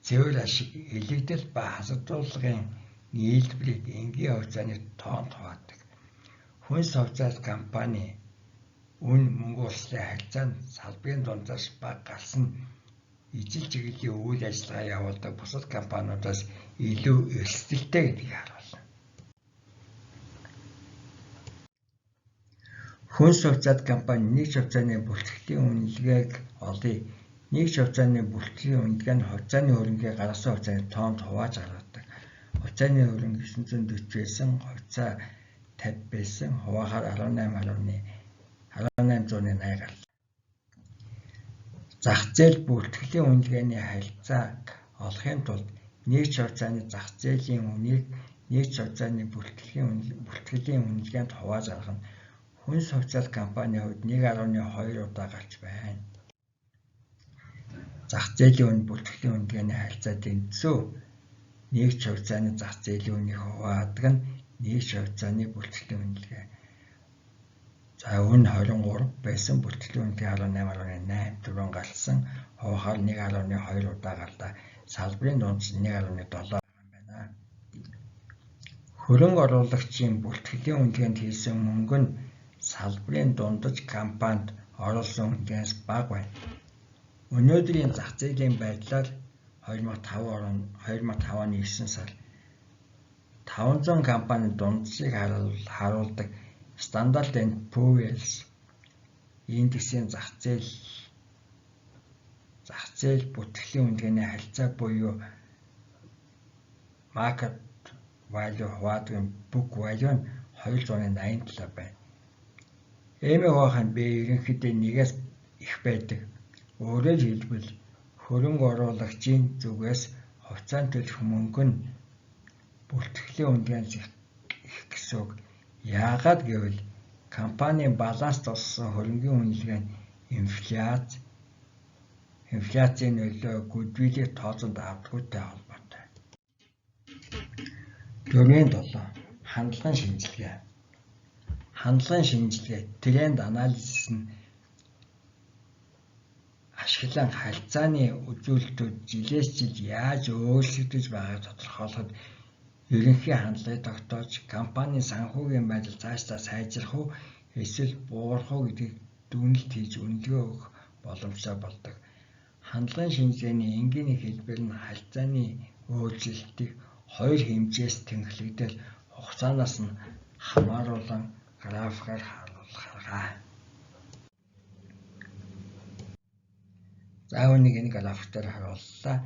цэвэр ашиг, илэгдэл ба хасагдуулгын нийлбэрийг энгийн хувьцааны тоонд хуваадаг. Хүнс хувьцаат компани үн мөнгөн урсгалын харилцаа нь салбарын дунджаас бага гарсан нь ижил чиглэлийн үйл ажиллагаа явуулдаг бусад компаниудаас илүү эрсдэлтэй гэдгийг харуулна. Хүнс хувьцаат компани нэгж хувьцааны бүртгэлийн үнэлгээг олъё. Нэгж хувьцааны бүртгэлийн үнэлгээ нь хувьцааны хөрөнгийг гаргасан хувьцааны тоонд хувааж гаргадаг. Хувьцааны хөрөнгө 940 байсан, хувьцаа 50 байсан. Хуваахаар 18.80 гарлаа. Зах зээл бүртгэлийн үнэлгээний харилцааг олохын тулд нэгж хувьцааны зах зээлийн үнийг нэгж хувьцааны бүртгэлийн үнэлгээнд хувааж гаргах нь хүнс хувьцаат компанийн хувьд 1.2 удаа гарч байна. Зах зээлийн үн бүртгэлийн үнэлгээний харилцаа тэнцүү нэгж хувьцааны зах зээлийн үнийг хуваадаг нь нэгж хувьцааны бүртгэлийн үнэлгээ. За үн 23 байсан бүртгэлийн үнэтэй 18.8 дөрөв галсан хуухаар 1.2 удаа гарлаа. Салбарын дундс 1.7 байна. Хөрөнгө оруулагчийн бүртгэлийн үнэлгээнд хийсэн мөнгө нь салбарын дундаж компанид оруулсан үнэлгээнээс бага байна. Өнөөдрийн зах зээлийн байдлаар 2005 оны 9 сар 500 компани дунджийг харуулдаг Standard & Poor's индексийн зах зээл бүртгэлийн үнэлгээний харилцаа буюу Market Value хуваадгийн Book Value нь 287 байна. ЭМ-ийн B ерөнхийдөө 1-ээс их байдаг. Өөрөөр хэлбэл хөрөнгө оруулагчийн зүгээс хувьцаанд төлөх мөнгө нь бүртгэлийн үнэлгээнээс их гэсэн үг. Яагаад гэвэл компанийн баланс туссан хөрөнгийн үнэлгээ нь инфляцийн нөлөө гудвилийг тооцоонд авдаггүйтэй холбоотой. 4.7 Хандлагын шинжилгээ. Хандлагын шинжилгээ тренд анализ нь ашиглан харилцааны үзүүлэлтүүд жилээс жилд яаж өөрчлөгдөж байгааг тодорхойлоход ерөнхий хандлагыг тогтоож компанийн санхүүгийн байдал цаашдаа сайжрах уу эсвэл буурах уу гэдгийг дүгнэлт хийж үнэлгээ өгөх боломжтой болдог. Хандлагын шинжилгээний энгийн хэлбэр нь харилцааны өөрчлөлтийг хоёр хэмжээс тэнхлэгдэл хугацаанаас нь хамааруулан графикаар харуулах. За үүнийг энэ график дээр харууллаа.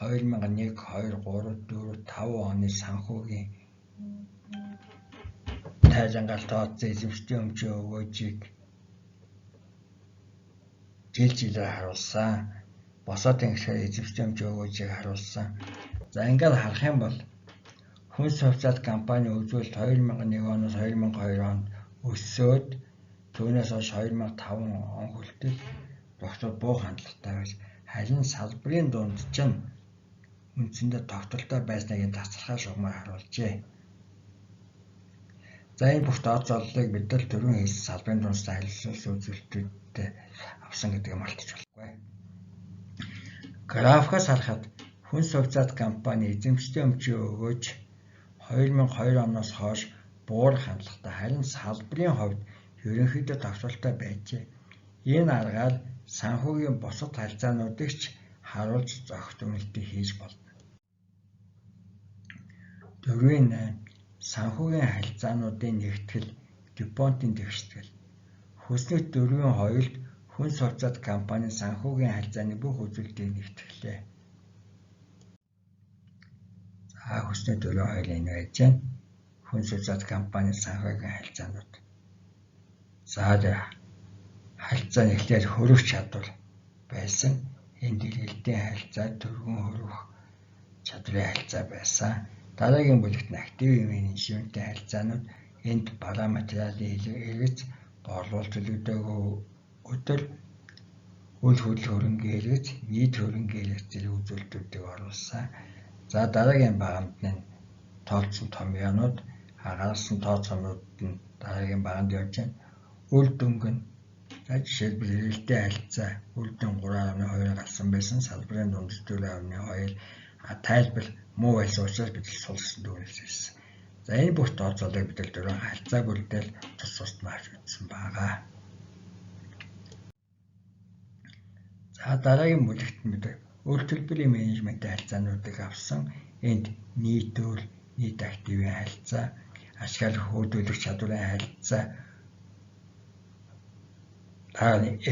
2001, 2, 3, 4, 5 оны санхүүгийн тайлангаар тооцсон эзэмшлийн өмчийн өгөөжийг жил жилээр харуулсан. Босоод ингэхээр эзэмшлийн өмчийн өгөөжийг харуулсан. За ингээд харах юм бол хүнс хувьцаат компани үзүүлэлт 2001 оноос 2002 онд өссөөд түүнээс хойш 2005 он хүртэл тогтвол буу хандлагатай байж харин салбарын дундч нь үндсэндээ тогтвортой байсныг энэ тасархай шугамаар харуулжээ. За энэ бүх тооцооллыг бид нар түрүүн хийсэн салбарын дундчтай харилцуулсан үзүүлэлтүүдтэй авсан гэдгийг мартаж болохгүй. Графикаас харахад хүнс хувьцаат компани эзэмшлийн өмчийн өгөөж 2002 оноос хойш буурах хандлагатай харин салбарын хувьд ерөнхийдөө тогтвортой байжээ. Энэ аргаар санхүүгийн бусад харилцаануудыг ч харуулж зохих үнэлтийг хийж болно. 4.8 Санхүүгийн харилцаануудын нэгтгэл DuPont-ийн тэгштгэл. Хүснэгт 4.2-д хүнс хувьцаат компанийн санхүүгийн харилцааны бүх үзүүлэлтийг нэгтгэлээ. За хүснэгт 4.2 энэ байж байна. Хүнс хувьцаат компанийн санхүүгийн харилцаанууд. За харилцаа нэхлээр хөрөх чадвар байсан. Энд дэлгээлтийн харилцаа, төргөн хөрөх чадрын харилцаа байсан. Дараагийн бүлэгт нь актив менежментийн харилцаанууд. Энд бараа материалын хэрэгц, борлуулалт төлөвлөгөө өдөр, үйл хөдлөл хөрөнгийн хэрэгц, нийт хөрөнгийн хэрэгц зэрэг үзүүлэлтүүдийг оруулсан. За дараагийн багамд нь тооцсон томьёонууд, гаргасан тооцоонууд нь дараагийн багамд явж байна. Үр дүнг нь жишээлбэл эргэлтийн харилцаа үр дүн 3.2 гарсан байсан. Салбарын дундаж 4.2 тайлбар муу байсан учраас бид сулсан дүгнэлт хийсэн. За энэ бүх тооцоолыг бид дөрвөн харилцаа бүрдэл тус тусдаа авч үзсэн байгаа. За дараагийн бүлэгт бид үр төлбөрийн менежментийн харилцаануудыг авсан. Энд нийт үйл, нийт активын харилцаа, ашиглах хөдөлгөх чадварын харилцаа,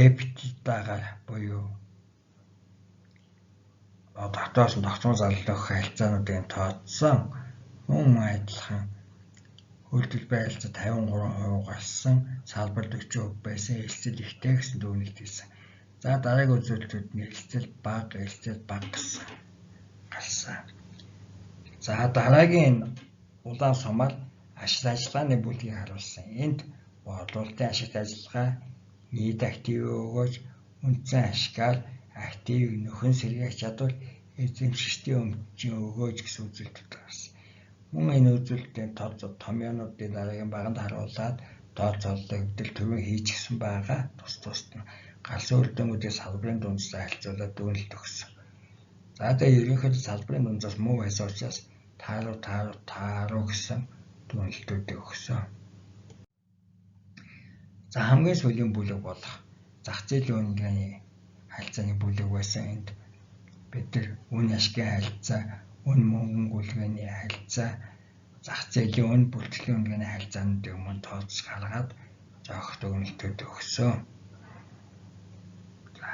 EBITDA-гаар буюу тогтоосон тогтмол зарлах харилцаануудын тооцсон мөн адилхан үйл төлбөрийн харилцаа 53% гарсан, салбар 40% байсан, эрсдэл ихтэй гэсэн дүгнэлт хийсэн. За дараагийн үзүүлэлтүүд нь эрсдэл бага гарсан. За дараагийн улаан сумаар ашиг ажиллагааны бүлгийг харуулсан. Энд борлуулалтын ашигт ажиллагаа, нийт активын өгөөж, үндсэн ашгаар активыг нөхөн сэргээх чадвар, эзэмшигчдийн өмчийн өгөөж гэсэн үзүүлэлтүүд гарсан. Мөн энэ үзүүлэлтийн томьёонуудын дараагийн баганд харуулад тооцоололтой хэвдэл төвийн хийчихсэн байгаа. Тус тусад нь галсан үр дүнгуудыг салбарын дундаас харьцуулаад дүгнэлт өгсөн. За тэгээ ерөнхийдөө салбарын дундаас муу байсан учраас тааруу гэсэн дүгнэлтүүдийг өгсөн. За хамгийн сүүлийн бүлэг болох зах зээлийн үнэний харилцааны бүлэг байсан. Энд бид нар үн ашигын харилцаа, үн мөнгөн гүйлгээний харилцаа, зах зээлийн үн бүртгэлийн үнэний харилцаануудыг мөн тооцож гаргаад жоох дүгнэлтүүд өгсөн. За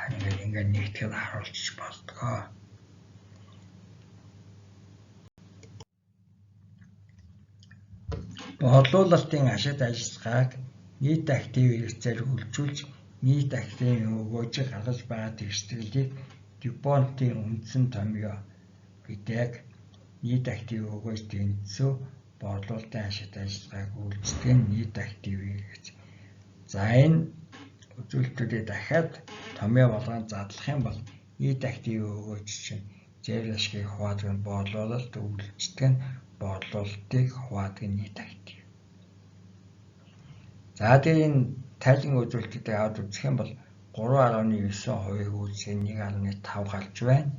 ингээд нэгтгэл харуулж болтгоо. Бодлуулалтын ашигт ажиллагааг нийт активын хэрэгцээр хөгжүүлж, нийт активын өгөөжийг гаргаж байгаа тэгшгэлийг DuPont-ийн үндсэн томьёо гэдэг нийт активын өгөөж тэнцүү бодлуулалтын ашигт ажиллагааг үйлчилдэг нь нийт активын хэрэгц. За энэ үзүүлэлтүүдийг дахиад томьёо болгон задлах юм бол нийт активын өгөөж чинь зэвэр ашигыг хуваадаг нь бодлуулалт, үйлчилдэг нь бодлуулалтыг хуваадаг нийт актив. За тэгээ энэ тайлан үзүүлэлтүүдийг аваад үзэх юм бол 3.9%-ийг үүсгэн 1.5 гарч байна.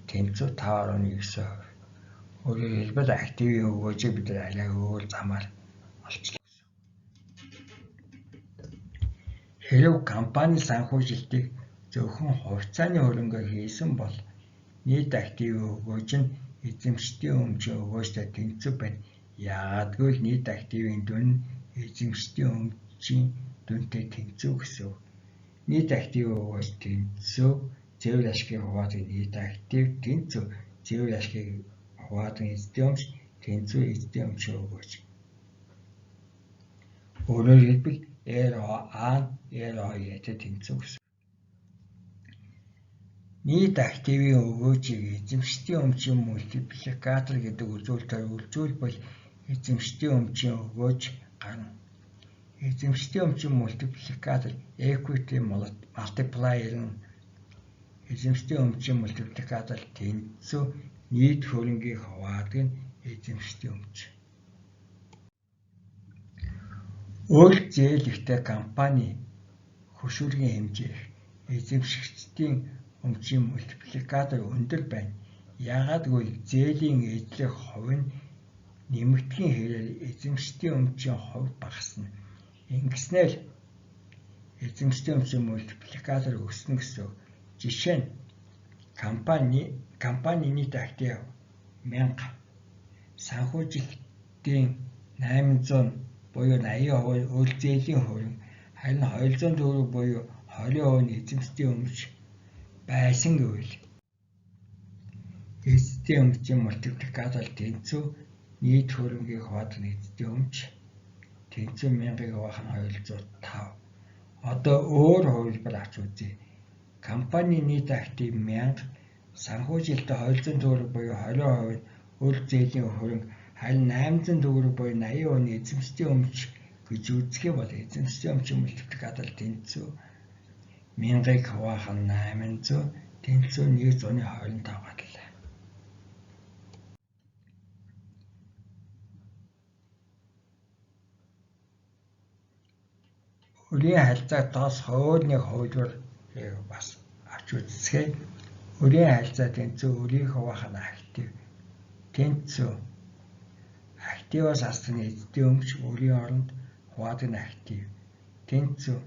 Тэнцүү 5.9%. Өөрөөр хэлбэл активын өгөөжийг бид арай өөр замаар олчлоо гэсэн. Хэрэв компани санхүүжилтийг зөвхөн хувьцааны хөрөнгөөр хийсэн бол нийт активын өгөөж нь эзэмшдийн өмчийн өгөөжтэй тэнцүү байна. Яагадгүй л нийт активын дүн нь эзэмшдийн өмчийн дүнтэй тэнцүү гэсэн. Нийт активын өгөөж тэнцүү зэвэр ашигыг хуваадаг нийт актив тэнцүү зэвэр ашигыг хуваадаг эзэдийн өмч тэнцүү эзэдийн өмчийн өгөөж. Өөрөөр хэлбэл ROA-тэй тэнцүү гэсэн. Нийт активын өгөөжийг эзэмшдийн өмчийн мультипликатор гэдэг үзүүлэлтээр үйлчилбэл эзэмшдийн өмчийн өгөөж гарна. Эзэмшдийн өмчийн мультипликатор equity multiplier нь эзэмшдийн өмчийн мультипликатор тэнцүү нийт хөрөнгийг хуваадаг нь эзэмшдийн өмч. Өөрөлт зээлэгтэй компани хөшүүргийн хэмжээ эзэмшигчдийн өмчийн мультипликатор өндөр байна. Яагадгүй зээлийн эдлэх хувь нь нэмэгдэхийн хэрээр эзэмшдийн өмчийн хувь багасна. Ингэснээр эзэмшдийн өмчийн мультипликатор өснө гэсэн. Жишээ нь компани нийт актив 1000, санхүүжилтийн 800 буюу 80% үйл зээлийн хөрөнгө, харин 200 төгрөг буюу 20% нь эзэмшдийн өмч байсан гэвэл эзэдийн өмчийн мультипликатор тэнцүү нийт хөрөнгийг хуваадаг эзэдийн өмч тэнцүү 1000-ыг хуваах нь 205. Одоо өөр хувилбар авч үзье. Компани нийт актив 1000, санхүүжилттэй 200 төгрөг буюу 20% нь үйл зээлийн хөрөнгө, харин 800 төгрөг буюу 80% нь эзэмшдийн өмч гэж үзэх юм бол эзэмшдийн өмчийн мультипликатор тэнцүү 1000-ыг хуваах нь 800 тэнцүү 125 гарлаа. Үрийн харилцааг доос өөр нэг хувилбар бас авч үзсгээ. Үрийн харилцаа тэнцүү үрийг хуваах нь актив тэнцүү активаас асах нь эзэдийн өмч үрийн оронд хуваадаг нь актив тэнцүү.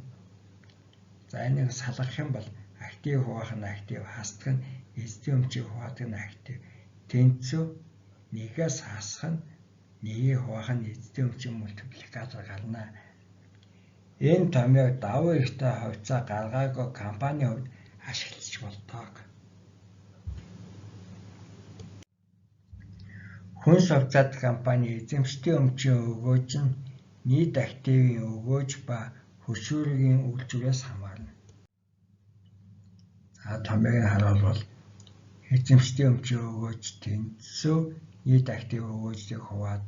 За энийг салгах юм бол актив хуваах нь актив, хасдаг нь эзэдийн өмчийг хуваадаг нь актив тэнцүү нэгээс хасах нь нэгийг хуваах нь эзэдийн өмчийн мультипликатор гарна. Энэ томьёог давуу эрхтэй хувьцаа гаргаагүй компанийн хувьд ашиглаж болдог. Хүнс хувьцаат компани эзэмшдийн өмчийн өгөөж нь нийт активын өгөөж ба хөшүүргийн үйлчилгээс хамаарна. За томьёог харуулбал эзэмшдийн өмчийн өгөөж тэнцүү нийт актив өгөөжийг хуваад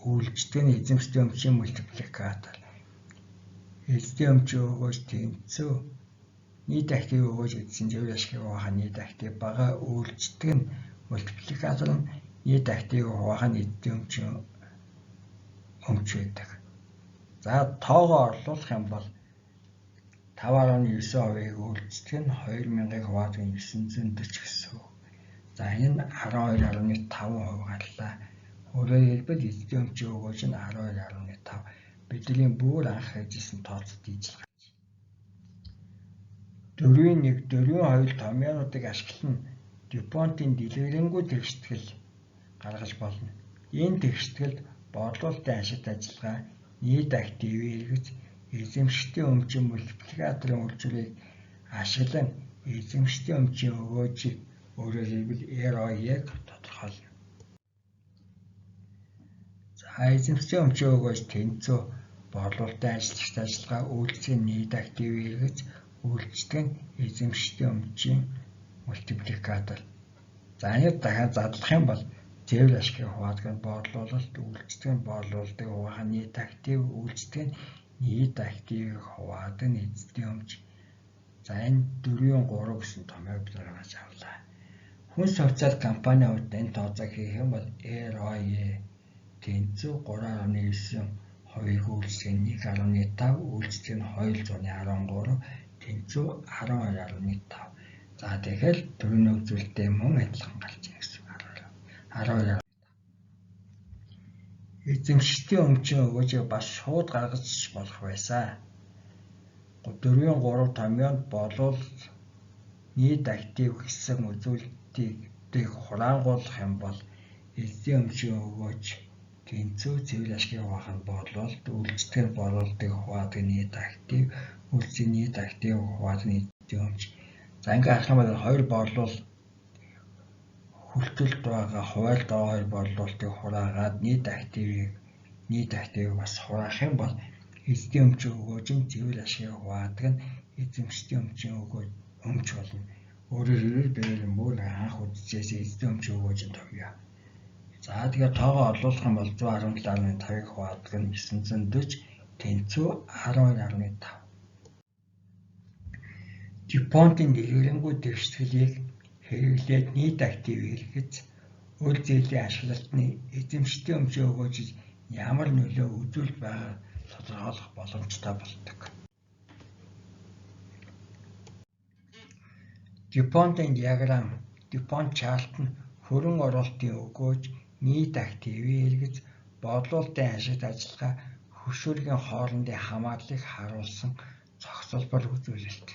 үйлчдэг нь эзэмшдийн өмчийн мультипликатор. Эзэдийн өмчийн өгөөж тэнцүү нийт актив өгөөж эзэн зэвэр ашигыг хуваах нь нийт актив бага үйлчдэг нь мультипликатор нь нийт активыг хуваах нь эзэдийн өмчийн өмч байдаг. За тоогоо орлуулах юм бол 5.9%-ийг үйлддэг нь 2000-ыг хуваадгийн 940 гэсэн үг. За энэ нь 12.5% гарлаа. Өөрөөр хэлбэл эзэдийн өмчийн өгөөж нь 12.5. Бидний бүр анх хийжсэн тооцоод ижил гарч. 4.1, 4.2 томьёонуудыг ашиглан DuPont-ийн дэлгэрэнгүй тэгштгэл гаргаж болно. Энэ тэгштгэл борлуулалтын ашигт ажиллагаа, нийт активийг эргэж, эзэмшигчдийн өмчийн мультипликаторын үйлчилгээг ашиглан эзэмшигчдийн өмчийн өгөөжийг өөрөөр хэлбэл ROI-г тодорхойлно. За эзэмшигчдийн өмчийн өгөөж тэнцүү борлуулалтын ажиллагчид ажиллагаа үйлчлэгийн нийт активийг эргэж, үйлчлдэг нь эзэмшигчдийн өмчийн мультипликатор. За энийг дахиад задлах юм бол цэвэр ашигын хуваалга нь борлуулалт, үйлчлдэг нь борлуулалтыг хуваах нийт актив, үйлчлдэг нь нийт активийг хуваадаг нь эзэдийн өмч. За энэ 4.3 гэсэн томьёог бид гаргаж авлаа. Хүнс хувьцаат компанийн хувьд энэ тооцоог хийх юм бол ROI тэнцүү 3.9%-ийг үйлчлдэг нь 1.5, үйлчлдэг нь 213, тэнцүү 12.5. За тэгэхээр түрүүний үзүүлэлттэй мөн адилхан гарч ирэх гэсэн үг. 12. Эзэмшигчдийн өмчийн өгөөжийг бас шууд гаргаж болох байсан. 4.3 томьёонд болвол нийт актив гэсэн үзүүлэлтийг хураангуулах юм бол эзэдийн өмчийн өгөөж тэнцүү цэвэр ашигын хуваах нь борлуулалт, үйлчлдэг нь борлуулалтыг хуваадаг нийт актив, үйлчлдэг нийт актив хуваадаг эзэдийн өмч. За ингээ харах юм бол хоёр борлуул хүлцэлд байгаа хуваалт байгаа хоёр борлуулалтыг хураагаад нийт активийг бас хураах юм бол эзэдийн өмчийн өгөөж нь цэвэр ашигыг хуваадаг нь эзэмшигчдийн өмчийн өмч болно. Өөрөөр хэлбэл бид мөр анх үзчихсэн эзэдийн өмчийн өгөөжийн томьёо. За тэгээд тоогоо орлуулах юм бол 117.5-ыг хуваадаг нь 940, тэнцүү 12.5. DuPont-ийн дэлгэрэнгүй тэгшгэлийг хэрэглээд нийт активийг эргэж, үйл зээлийн ашиглалтны эзэмшигчдийн өмчийн өгөөжөд ямар нөлөө үзүүлж байгааг тодорхойлох боломжтой болдог. DuPont-ийн диаграмм, DuPont чарт нь хөрөн оруулалтын өгөөж, нийт активийг эргэж, борлуулалтын ашигт ажиллагаа, хөшүүргийн хоорондын хамаарлыг харуулсан цогцлбор үзүүлэлт.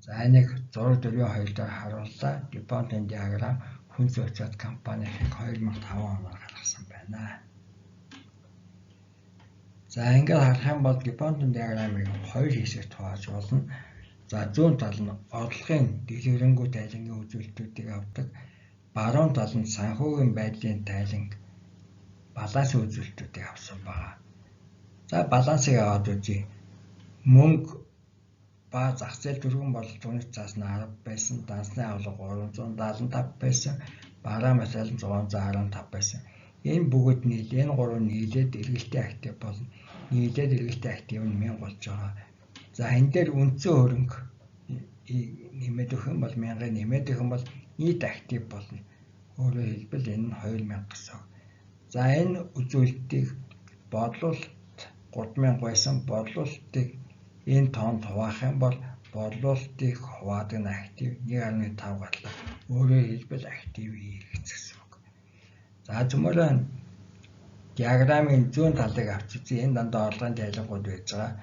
За энийг зураг 4.2 дээр харууллаа. DuPont-ийн диаграмм хүнс хувьцаат компанийн 2005 оноор гаргасан байна. За ингээд харах юм бол DuPont-ийн диаграммыг хоёр хэсэгт хувааж болно. За зүүн тал нь орлогын дэлгэрэнгүй тайлангийн үзүүлэлтүүдийг авдаг. Баруун тал нь санхүүгийн байдлын тайлан балансын үзүүлэлтүүдийг авсан байна. За балансыг аваад үзье. Мөнгө ба зах зээл дөрвөн борлуулалт үнэт цаас нь 10 байсан, дансны авалга 375 байсан, бараа материал нь 615 байсан. Энэ бүгд энэ гурав нийлээд эргэлтийн актив болно. Нийлээд эргэлтийн актив нь 1000 болж байгаа. За энэ дээр үндсэн хөрөнгө нэмээд өгөх юм бол 1000 нэмээд өгөх юм бол нийт актив болно. Өөрөөр хэлбэл энэ нь 2000 гэсэн. За энэ үзүүлэлтийг борлуулалт 3000 байсан, борлуулалтыг энэ тоонд хуваах юм бол борлуулалтыг хуваадаг нь актив 1.5 гарлаа. Өөрөөр хэлбэл активийг эргэж гэсэн үг. За зөвмөрөө диаграммын зүүн талыг авч үзье. Энэ дандаа орлогын тайлангууд байж байгаа.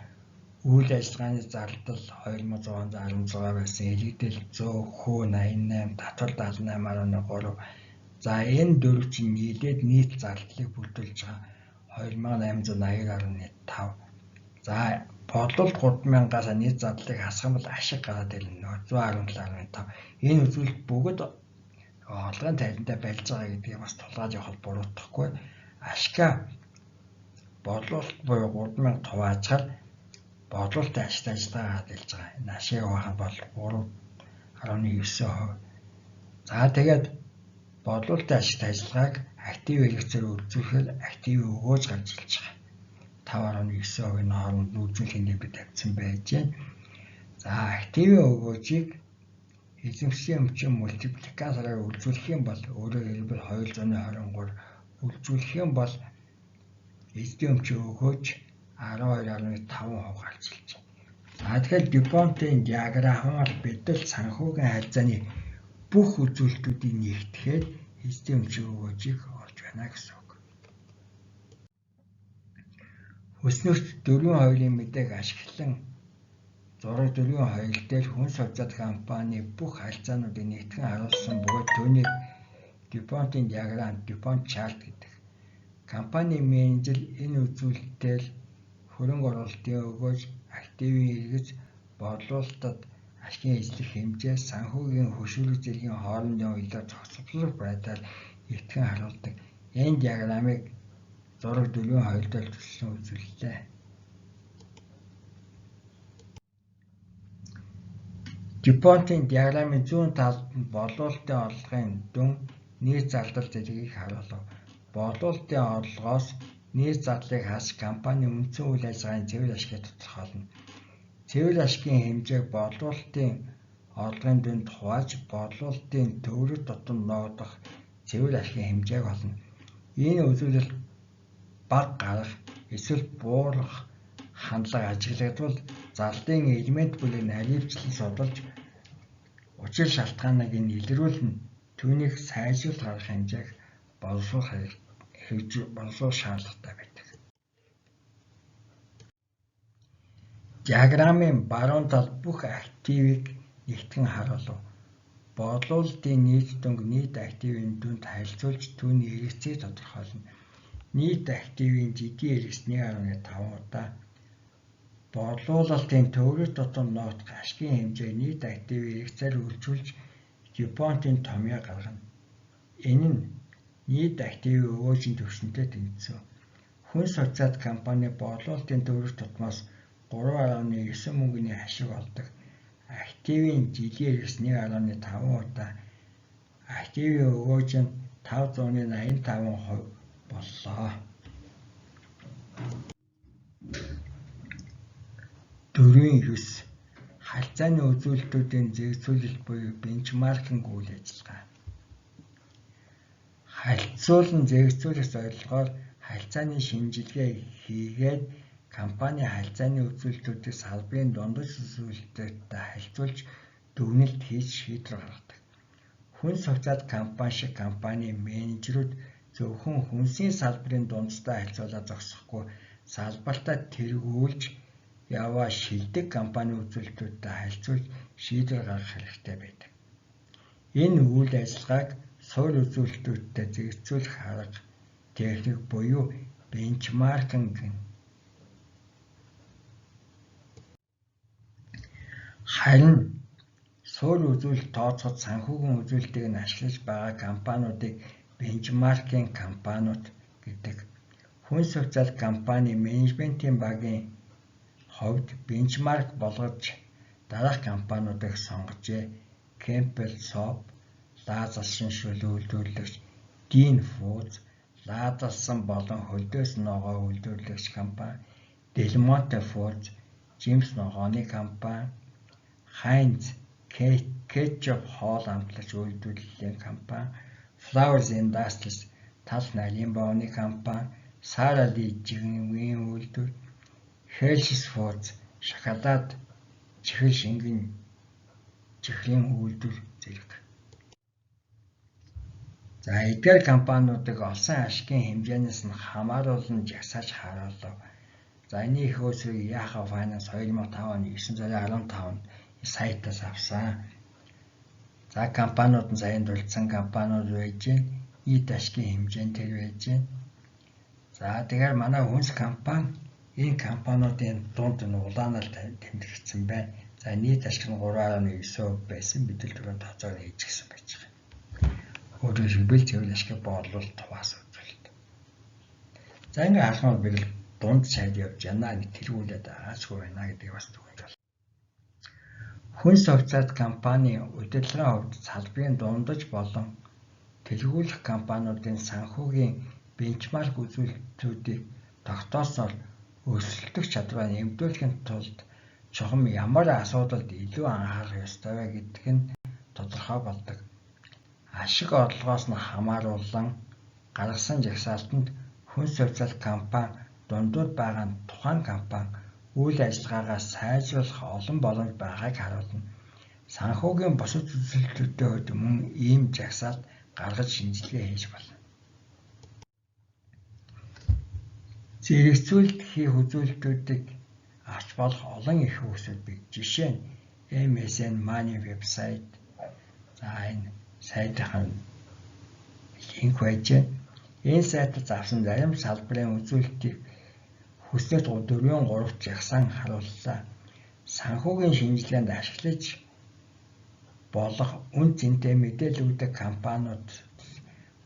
Үйл ажиллагааны зардал 2666 байсан, илэгдэл 100, хүү 88, татвар 78.3. За энэ дөрв чинь нийлээд нийт зардлыг бүрдүүлж байгаа 2880.5. За борлуулалт 3000-аас нийт зардлыг хасах юм бол ашиг гараад ирнэ 117.5. Энэ үзүүлэлт бүгд орлогын тайландаа барьж байгаа гэдгийг бас тулгаад явахад буруутгахгүй. Ашигаа борлуулалт буюу 3000 хуваачаар борлуулалтын ашигт ажиллагаа хадгалж байгаа. Энэ ашиг хуваах бол 3.9%. За тэгээд борлуулалтын ашигт ажиллагааг актив хэрэгцээр үзүүлэхээр активийн өгөөж гарч ирж байгаа. 5.9%-ийн хооронд нүүжүүлэхийг бид тавьсан байж байна. За активийн өгөөжийг эзэмшлийн өмчийн мультипликатораар үйлчүүлэх юм бол өөрөөр хэлбэл 223 үйлчүүлэх юм бол эзэн өмчөө өгөөж 12.5% гарч ирж байна. За тэгэхээр DuPont-ийн диаграмаар бид л санхүүгийн харьцааны бүх үзүүлэлтүүдийг нэгтгэхэд эзэн өмчөө өгөөжийг олж байна гэсэн үг. Хүснэгч 4.2-ын мэдээг ашиглан зураг 4.2 дээр хүнс хувьцаат компани бүх харьцаануудыг нэгтгэн харуулсан бөгөөд түүнийг DuPont-ийн диаграм DuPont chart гэдэг. Компани менежер энэ үзүүлэлтээр хөрөнгө оруулалтын өгөөж, активын эргэж, борлуулалтад ашигын эзлэх хэмжээ, санхүүгийн хөшүүрэг зэргийн хоорондын уялдаа зохицуулах байдлаар нэгтгэн харуулдаг. Энэ диаграмыг зураг 4.2 дээр төсөлсөн үзүүлэлтээ. DuPont-ийн диаграмын зүүн талд нь борлуулалтын орлогын дүн, нийт зардал зэргийг харуулав. Борлуулалтын орлогоос нийт зардлыг хасч компани үндсэн үйл ажиллагааны цэвэр ашгийг тодорхойлно. Цэвэр ашгийн хэмжээг борлуулалтын орлогын дүнд хувааж борлуулалтын төвөрөг тутамд ногдох цэвэр ашгийн хэмжээг олно. Энэ үзүүлэлт бага гарах эсвэл буурах хандлага ажиглагдвал зардалын элемент бүлэг наривчлан судалж учир шалтгааныг нь илрүүлнэ. Түүнийг сайжруулалт гаргах хэмжээг боловсруулах шаардлагатай байдаг. Диаграмын баруун тал бүх активыг нэгтгэн харуулав. Борлуулалтын нийт дүнг нийт активын дүнд харьцуулж түүний эргэцийг тодорхойлно. Нийт активын жидийн эргэц 1.5 удаа. Борлуулалтын төвөрөг тутамд ногдох ашигын хэмжээг нийт активын эргэцээр үйлчилж DuPont-ийн томьёо гаргана. Энэ нь нийт активын өгөөжийн түвшинтэй тэнцэв. Хүнс хувьцаат компани борлуулалтын төвөрөг тутмаас 3.9 мөнгөний ашиг олдог. Активын жилийн эргэц 1.5 удаа. Активын өгөөж нь 585% боллоо. 4.9 Харьцааны үзүүлэлтүүдийн зэрэгцүүлэлт буюу бенчмаркинг үйл ажиллагаа. Харьцуулан зэрэгцүүлэх зорилгоор харьцааны шинжилгээ хийгээд компани харьцааны үзүүлэлтүүдийг салбарын дундаж үзүүлэлттэй харьцуулж дүгнэлт хийж шийдвэр гаргадаг. Хүнс хувьцаат компани шиг компани менежерүүд зөвхөн хүнсийн салбарын дундастай харьцуулаад зогсохгүй салбартаа тэргүүлж яваа шилдэг компани үзүүлэлтүүдтэй харьцуулж шийдвэр гаргах хэрэгтэй байдаг. Энэ үйл ажиллагааг суур үзүүлэлтүүдтэй зэрэгцүүлэх арга техник буюу бенчмаркинг гэнэ. Харин суур үзүүлэлт тооцоход санхүүгийн үзүүлэлтийг нь ашиглаж байгаа компаниудыг бенчмаркинг компаниуд гэдэг. Хүнс хувьцаат компани менежментийн багийн хувьд бенчмарк болгож дараах компаниудыг сонгожээ. Campbell Soup, лаазалсан шүлэг үйлдвэрлэгч Dean Foods, лаазалсан болон хөлдөөс ногоо үйлдвэрлэгч компани Del Monte Foods, Jim's ногооны компани, Heinz кетчуп хоол амтлагч үйлдвэрлэлийн компани, Flowers Industries тал нарийн боовны компани, Sara Lee жигмийн үйлдвэр, Hershey's Foods шоколад чихэл шингэн чихрийн үйлдвэр зэрэг. За эдгээр компаниудыг олсон ашигын хэмжээнээс нь хамааруулан жагсааж харуулав. За энэ их өсрийг Yahoo Finance 2005 оны 915 онд сайтаас авсан. За компаниуд нь саяхан дурдсан компаниуд байж гэн нийт ашигын хэмжээ нь тэр байж гэн. За тэгэхээр манай хүнс компани энэ компаниудын дунд нь улаанаар тэмдэгдсэн байна. За нийт ашиг нь 3.9% байсан. Бид л түрүүн тооцоог хийж гисэн байж байгаа. Өөрөөр хэлбэл цэвэр ашиг борлуулалт хуваас үзүүлэлт. За ингээ харахад бид л дунд сайд явж байна. Нэг тэргүүлээд аашгүй байна гэдгийг бас түгэж байна. Хүнс хувьцаат компани удирдлагын хувьд салбарын дундаж болон тэргүүлэх компаниудын санхүүгийн бенчмарк үзүүлэлтүүдийг тогтоосоор өрсөлдөх чадвараа нэмэгдүүлэхийн тулд чухам ямар асуудалд илүү анхаарах ёстой вэ гэдг нь тодорхой болдог. Ашиг орлогоос нь хамааруулан гаргасан жагсаалтанд хүнс хувьцаат компани дундуур байгаа нь тухайн компани үйл ажиллагаагаа сайжруулах олон боломж байгааг харуулна. Санхүүгийн бусад үзүүлэлтүүдийн хувьд мөн ийм жагсаалт гаргаж шинжилгээ хийж болно. Зэрэгцүүлэлт хийх үзүүлэлтүүдийг авч болох олон их үүсвэр бий. Жишээ нь MSN Money вебсайт. За энэ сайтын линк байж байна. Энэ сайтаас авсан зарим салбарын үзүүлэлтийг хүснэгт 4-3 жагсаан харууллаа. Санхүүгийн шинжилгээнд ашиглаж болох үн цэнтэй мэдээлэлүүдийг компаниуд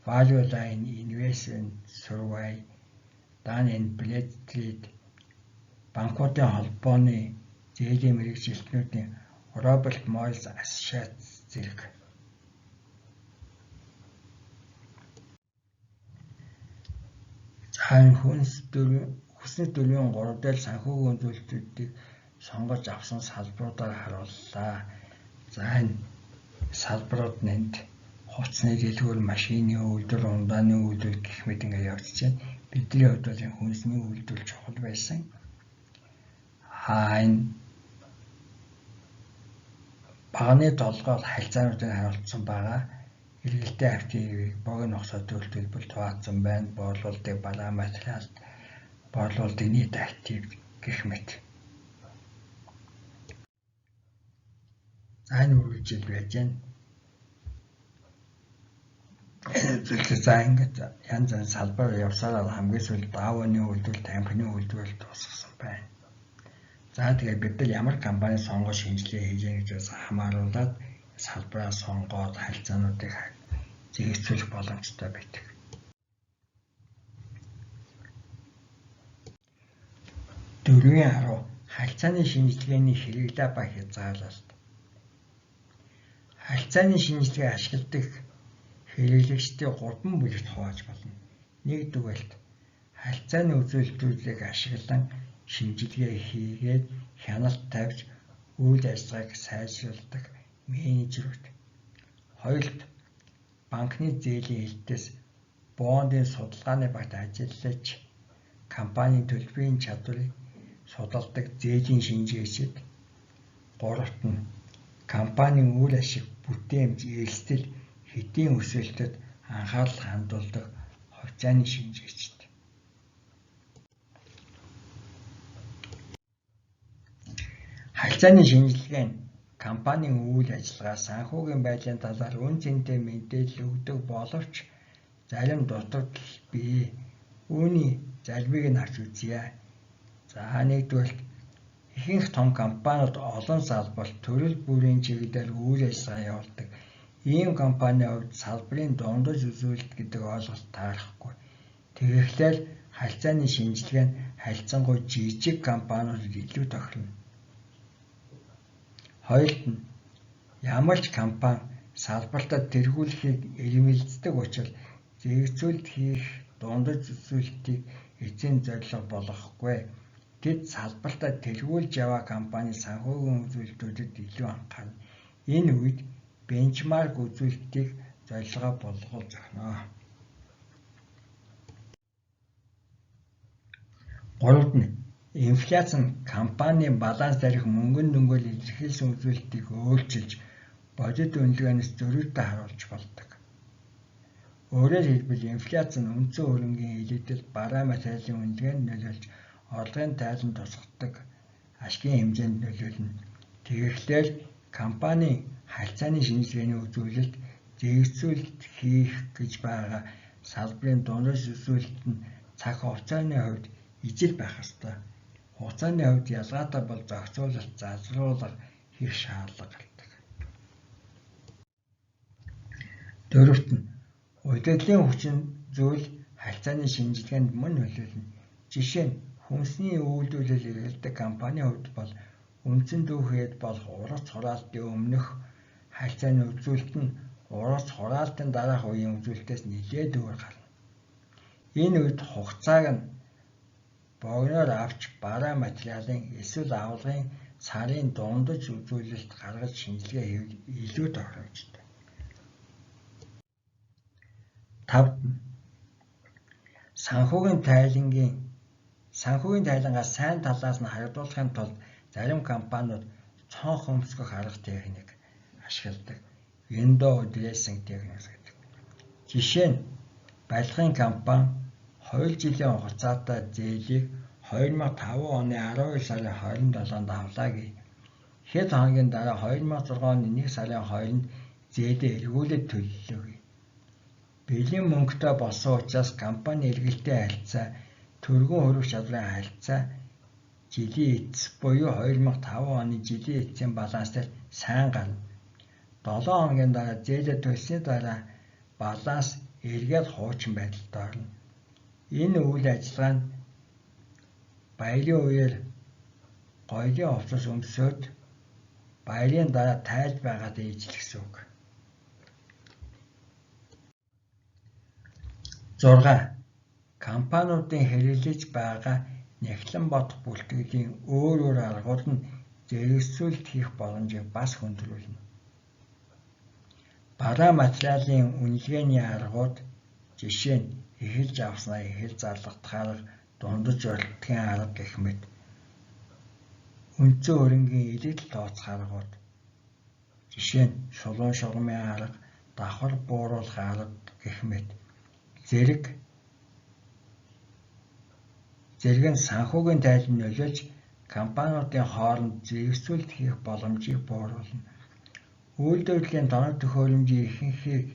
Value Line, Investment Survey, Dun & Bradstreet, банкуудын холбооны зээлийн мэргэжилтнүүдийн Robert Morris Associates зэрэг. За энэ хүснэг 4-3 дээр санхүүгийн үзүүлэлтүүдийг сонгож авсан салбаруудаар харууллаа. За энэ салбарууд нэнд хувцсны дэлгүүр, машины үйлдвэр, ундааны үйлдвэр гэх мэт ингээд явагдаж байна. Бидний хувьд бол энэ хүнсний үйлдвэр чухал байсан. Энэ багны толгойд харилцаануудыг харуулсан байгаа. Эргэлтэй активыг богино хугацаа төлөвлөлбөл хуваацсан байна. Борлуулалтыг балаа материал, борлуулалтыг нийт актив гэх мэт. За энэ үргэлжил байж байна. За ингээд янз бүрийн салбар явсараа хамгийн сүүлд даавны үйлдвэр, тамхины үйлдвэр тусгасан байна. За тэгээд бид нар ямар компани сонгож шинжилгээ хийж яах гэж хамааруулаад салбараа сонгоод харилцаануудыг зэрэгцүүлэх боломжтой байдаг. Дөрвийн 10 харилцааны шинжилгээний хэрэглээ ба хязгаарлалт. Харилцааны шинжилгээ ашигладаг хэрэглэгчдийн 3 бүлэгт хувааж болно. Нэгдүгээрт харилцааны үзүүлэлтүүдийг ашиглан шинжилгээ хийгээд хяналт тавьж үйл ажиллагааг сайжруулдаг менежерүүд. Хоёрт банкны зээлийн хэлтээс бондын судалгааны багт ажиллаж компанийн төлбөрийн чадварыг судалдаг зээлийн шинжээчид. Гуравт нь компанийн үйл ашиг, бүтээмж, эрсдэл, хэдийн өсөлтөд анхаарал хандуулдаг хувьцааны шинжээчид. Харилцааны шинжилгээ нь компанийн үйл ажиллагаа, санхүүгийн байдлын талаар үн цэнтэй мэдээлэл өгдөг боловч зарим дутагдал бий. Үүний зармыг нь харж үзье. За нэгдүгээрт ихэнх том компаниуд олон салбарт төрөл бүрийн чиглэлээр үйл ажиллагаа явуулдаг. Ийм компанийн хувьд салбарын дундаж үзүүлэлт гэдэг ойлголт таарахгүй. Тэгэхээр харилцааны шинжилгээ нь харьцангуй жижиг компаниудад илүү тохирно. Хоёрт нь ямар ч компани салбартаа тэргүүлэхийг эрмэлздэг учраас зэрэгцүүлэлт хийх дундаж үзүүлэлтийг эзэн зорилго болгохгүй. Тэд салбартаа тэргүүлж яваа компани санхүүгийн үзүүлэлтүүдэд илүү анхаарна. Энэ үед бенчмарк үзүүлэлтийг зорилгоо болгох зохино. Гуравт нь инфляц нь компанийн баланс дээрх мөнгөн дүнгээр илэрхийлсэн үзүүлэлтийг өөрчилж бодит үнэлгээнээс зөрүүтэй харуулж болдог. Өөрөөр хэлбэл инфляц нь үндсэн хөрөнгийн илэгдэл, бараа материалын үнэлгээнд нөлөөлж орлогын тайланд тусгадаг ашигын хэмжээнд нөлөөлнө. Тэгэхээр компанийн харилцааны шинжилгээний үзүүлэлт зэрэгцүүлэлт хийх гэж байгаа салбарын дундаж үзүүлэлт нь цаг хугацааны хувьд ижил байх ёстой. Хугацааны хувьд ялгаатай бол зохицуулалт, залруулга хийх шаардлага гардаг. Дөрөвт нь удирдлагын хүчин зүйл харилцааны шинжилгээнд мөн нөлөөлнө. Жишээ нь хүнсний үйлдвэрлэл эрхэлдэг компанийн хувьд бол үндсэн дүүхэд болох ургац хураалтын өмнөх харилцааны үзүүлэлт нь ургац хураалтын дараах үеийн үзүүлэлтээс нэлээд өөр гарна. Энэ үед хугацааг нь богиноор авч бараа материалын эсвэл авалгын сарын дундаж үзүүлэлт гаргаж шинжилгээ хийвэл илүү тохиромжтой. Тавд нь санхүүгийн тайлангийн Санхүүгийн тайлангаа сайн талаас нь харагдуулахын тулд зарим компаниуд цонх хөмсгөх арга техник ашигладаг. Window dressing техник гэдэг. Жишээ нь барилгын компани 2 жилийн хугацаатай зээлийг 2005 оны 12 сарын 27-нд авлаа гэе. Хэд хоногийн дараа 2006 оны 1 сарын 2-нд зээлээ эргүүлээд төлөлөө гэе. Бэлэн мөнгөтэй болсон учраас компани эргэлтийн харилцаа, төргөн хөрөх чадварын харилцаа жилийн эцэс буюу 2005 оны жилийн эцсийн баланс дээр сайн гарна. 7 хоногийн дараа зээлээ төлсөний дараа баланс эргээд хуучин байдалд орно. Энэ үйл ажиллагаа нь баярын үеэр гоёлын хувцас өмсөөд баярын дараа тайлж байгаад ээжл гэсэн үг. 6. Компаниудын хэрэглэж байгаа Нягтлан бодох бүртгэлийн өөр аргууд нь зэрэгцүүлэлт хийх боломжийг бас хөндрүүлнэ. Бараа материалын үнэлгээний аргууд, жишээ нь эхэлж авснаа эхэлж зарлах арга, дундаж урилдахын арга гэх мэт. Үндсэн хөрөнгийн илэгдэл тооцох аргууд, жишээ нь шулуун шугамын арга, давхар бууруулах арга гэх мэт. Зэрэг нь санхүүгийн тайлбар нөлөөлж компаниудын хооронд зэрэгцүүлэлт хийх боломжийг бууруулна. Үйлдвэрлэлийн тоног төхөөрөмжийн ихэнхийг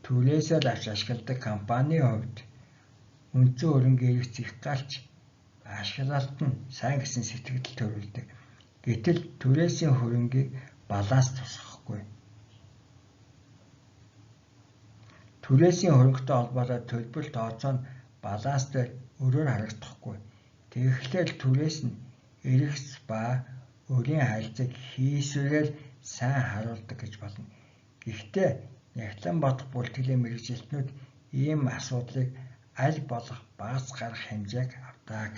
түрээсээ л авч ашигладаг компанийн хувьд үндсэн хөрөнгийн хэрэгц их гарч ашиглалт нь сайн гэсэн сэтгэл төрүүлдэг. Гэтэл түрээсийн хөрөнгийг баланс тусгахгүй. Түрээсийн хөрөнгөтэй холбоотой төлбөр тооцоо нь баланс дээр өрөөр харагдахгүй. Тэгэхээр түрээс нь эргэц ба өрийн харилцааг хийсвэрээр сайн харуулдаг гэж болно. Гэхдээ Нягтлан бодох бүртгэлийн мэргэжилтнүүд ийм асуудлыг аль болох багц гарах хэмжээг авдаг.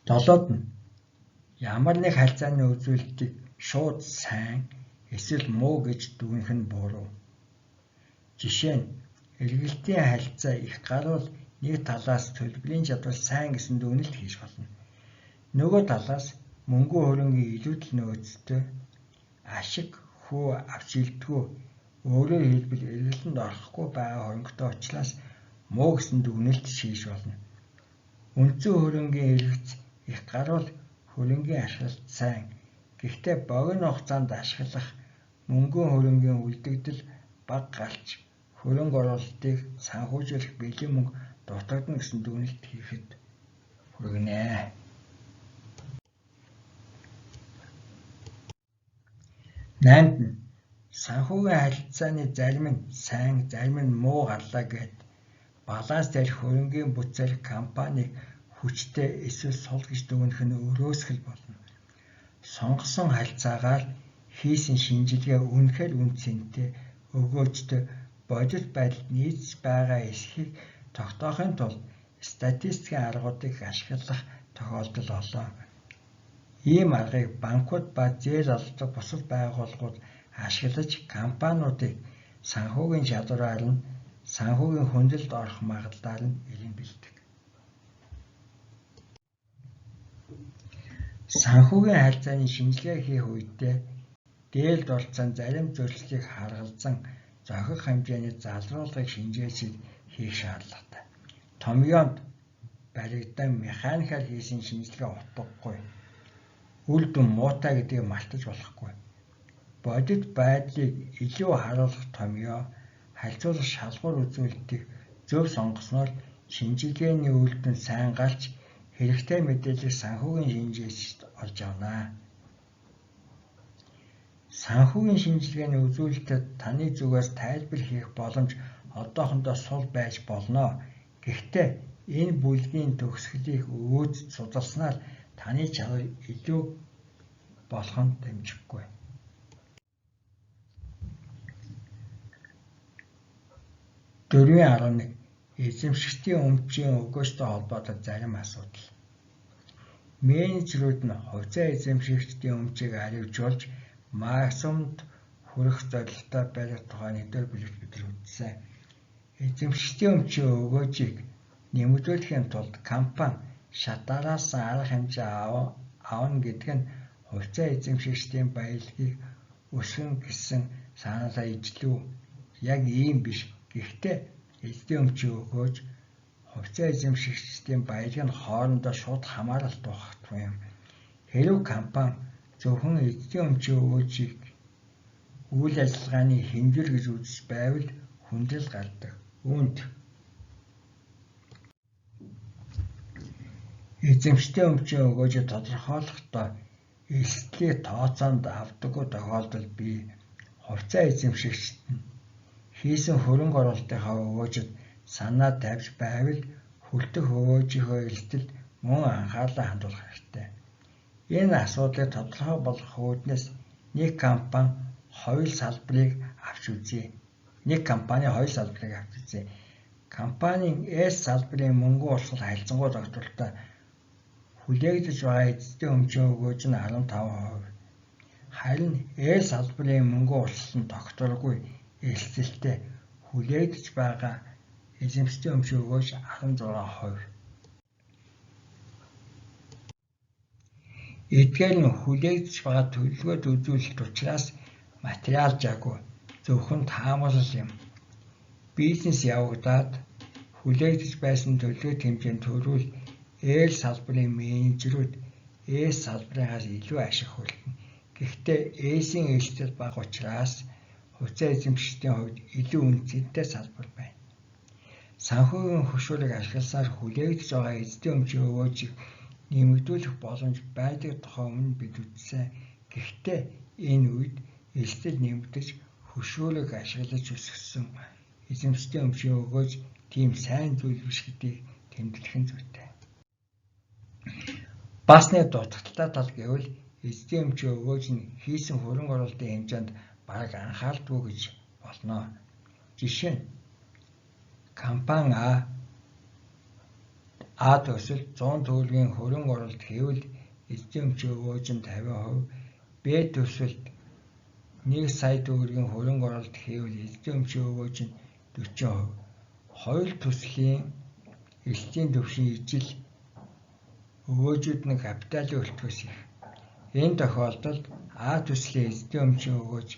7-д нь ямар нэг харилцааны үзүүлэлтийг шууд сайн эсвэл муу гэж дүгнэх нь буруу. Жишээ нь эргэлтийн харилцаа их гарвал нэг талаас төлбөрийн чадвар сайн гэсэн дүгнэлт хийж болно. Нөгөө талаас мөнгөн хөрөнгийн илүүдэл нөөцтэй ашиг хөө авч илдэггүй, өөрөөр хэлбэл эргэлтэнд орохгүй байгаа хөрөнгөтэй учраас муу гэсэн дүгнэлт хийж болно. Үндсэн хөрөнгийн эргэц их гарвал хөрөнгийн ашиглалт сайн. Гэхдээ богино хугацаанд ашиглах мөнгөн хөрөнгийн үлдэгдэл бага гарч хөрөнгө оруулалтыг санхүүжүүлэх бэлэн мөнгө дутагдана гэсэн дүгнэлт хийхэд хүргэнэ. 8-д нь санхүүгийн харилцааны зарим нь сайн, зарим нь муу гарлаа гэд баланс дээр хөрөнгийн бүтээл компанийг хүчтэй эсвэл сул гэж дүгнэх нь өрөөсгөл болно. Сонгосон харилцаагаар хийсэн шинжилгээ үнэхээр үн цэнтэй, өгөөжтэй, бодит байдалд нийцж байгаа эсхийг тогтоохын тулд статистикийн аргуудыг ашиглах тохиолдол олоо. Ийм аргыг банкуд ба зээл олгодог бусад байгууллагууд ашиглаж компаниудыг санхүүгийн чадвараар нь санхүүгийн хөндлөлд орох магадлалаар нь илэмбэлдэг. Санхүүгийн харилцааны шинжилгээ хийх үедээ дээлд оролцсон зарим зөрчилийг харгалзан зохих хэмжээний залруулгыг шинжээсэл хийх шаардлагатай. Томьёонд баригдан механикаар хийсэн шинжилгээ утгагүй. Үр дүн муутай гэдгийг мартаж болохгүй. Бодит байдлыг илүү харуулах томьёо, харьцуулах шалгуур үзүүлэлтийг зөв сонгосноор шинжилгээний үр дүн сайн гарч хэрэгтэй мэдээллийг санхүүгийн шинжээчид олж авна. Санхүүгийн шинжилгээний үзүүлэлтэд таны зүгээс тайлбар хийх боломж одоохондоо сул байж болно. Гэхдээ энэ бүлгийн төгсгөлийг өөд судалснаар таны чанар илүү болох нь дэмжихгүй. 4.11 Эзэмшигчдийн өмчийн өгөөжтэй холбоотой зарим асуудал. Менежерүүд нь хувьцаа эзэмшигчдийн өмчийг аливжуулж максимумд хүрэх зорилготой барих тухай нэгдүгээр бүлэгт бид үзсэн. эзэмшигчдийн өмчийн өгөөжийг нэмэгдүүлэхийн тулд компани шатараасан арга хэмжээ авна гэдэг нь хувьцаа эзэмшигчдийн баялагийг өсгөн гэсэн санаалаа ижлүү. Яг ийм биш. Гэхдээ эзэдийн өмчийн өгөөж хувьцаа эзэмшигчдийн баялаг нь хоорондоо шууд хамааралтай багтах юм. Хэрэв компани зөвхөн эзэдийн өмчийн өгөөжийг үйл ажиллагааны хэмжүүр гэж үзэж байвал хүндрэл гардаг. Үүнд эзэмшигчдийн өмчийн өгөөжийг тодорхойлохдоо эрсдлийг тооцоонд авдаггүй тохиолдолд би хувьцаа эзэмшигчид нь хийсэн хөрөнгө оруулалтынхаа өгөөжөд санаа тавьж байвал хүртэх өгөөжийнхөө эрсдэлд мөн анхаарлаа хандуулах хэрэгтэй. Энэ асуудлыг тодорхой болгох үүднээс нэг компани хоёр салбарыг авч үзье. Компанийн S салбарын мөнгөн урсгал харилцангуй тогтвортой хүлээгдэж байгаа эзэдийн өмчийн өгөөж нь 15%. Харин L салбарын мөнгөн урсгал нь тогтворгүй эрсдэлтэй хүлээгдэж байгаа эзэмшигчдийн өмчийн өгөөж 16%. Эдгээр нь хүлээгдэж байгаа төлөвлөгөөд үзүүлэлт учраас материал жаагүй зөвхөн таамаглал юм. Бизнес явагдаад хүлээгдэж байсан төлөвлөгөөт хэмжээнд хүрвэл L салбарын менежерүүд S салбарынхаас илүү ашиг хүлээнэ. Гэхдээ S-ийн эрсдэл бага учраас хувьцаа эзэмшигчдийн хувьд илүү үнэтэй салбар байна. Санхүүгийн хөшүүрийг ашигласаар хүлээгдэж байгаа эзэдийн өмчийн өгөөжийг нэмэгдүүлэх боломж байдаг тухай өмнө бид үзсэн. Гэхдээ энэ үед эрсдэл нэмэгдэж хөшүүрийг ашиглаж өсгсөн эзэмшигчдийн өмчийн өгөөж тийм сайн зүйл биш гэдгийг тэмдэглэх нь зүйтэй. Бас нэг дутагдaltaй тал гэвэл эзэдийн өмчийн өгөөж нь хийсэн хөрөнгө оруулалтын хэмжээнд бараг анхаардгүй гэж болно. Жишээ нь компани А төсөлд 100 төгрөгийн хөрөнгө оруулалт хийвэл эзэдийн өмчийн өгөөж нь 50%, Б төсөлд 1 сая төгрөгийн хөрөнгө оруулалт хийвэл эзэдийн өмчийн өгөөж нь 40%. Хоёр төслийн эрсдлийн түвшин ижил өгөөжүүд нь капиталын өртгөөс их. Энэ тохиолдолд А төслийн эзэдийн өмчийн өгөөж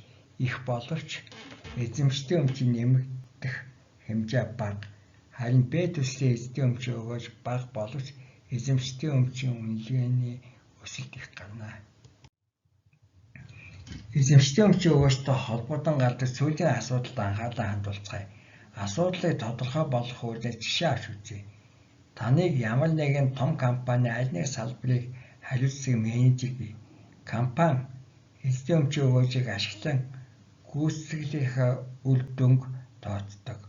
их боловч эзэмшигчдийн өмчийн нэмэгдэх хэмжээ бага. Харин Б төслийн эзэдийн өмчийн өгөөж бага боловч эзэмшигчдийн өмчийн үнэлгээний өсөлт их гарна. Эзэмшигчдийн өмчийн өгөөжтэй холбогдсон гардаг сүүлийн асуудалд анхаарлаа хандуулцгаая. Асуудлыг тодорхой болгох үүднээс жишээ авч үзье. Таныг ямар нэгэн том компани аль нэг салбарыг хариуцдаг менежер бий. Компани эзэдийн өмчийн өгөөжийг ашиглан гүйцэтгэлийнхээ үр дүнг тооцдог.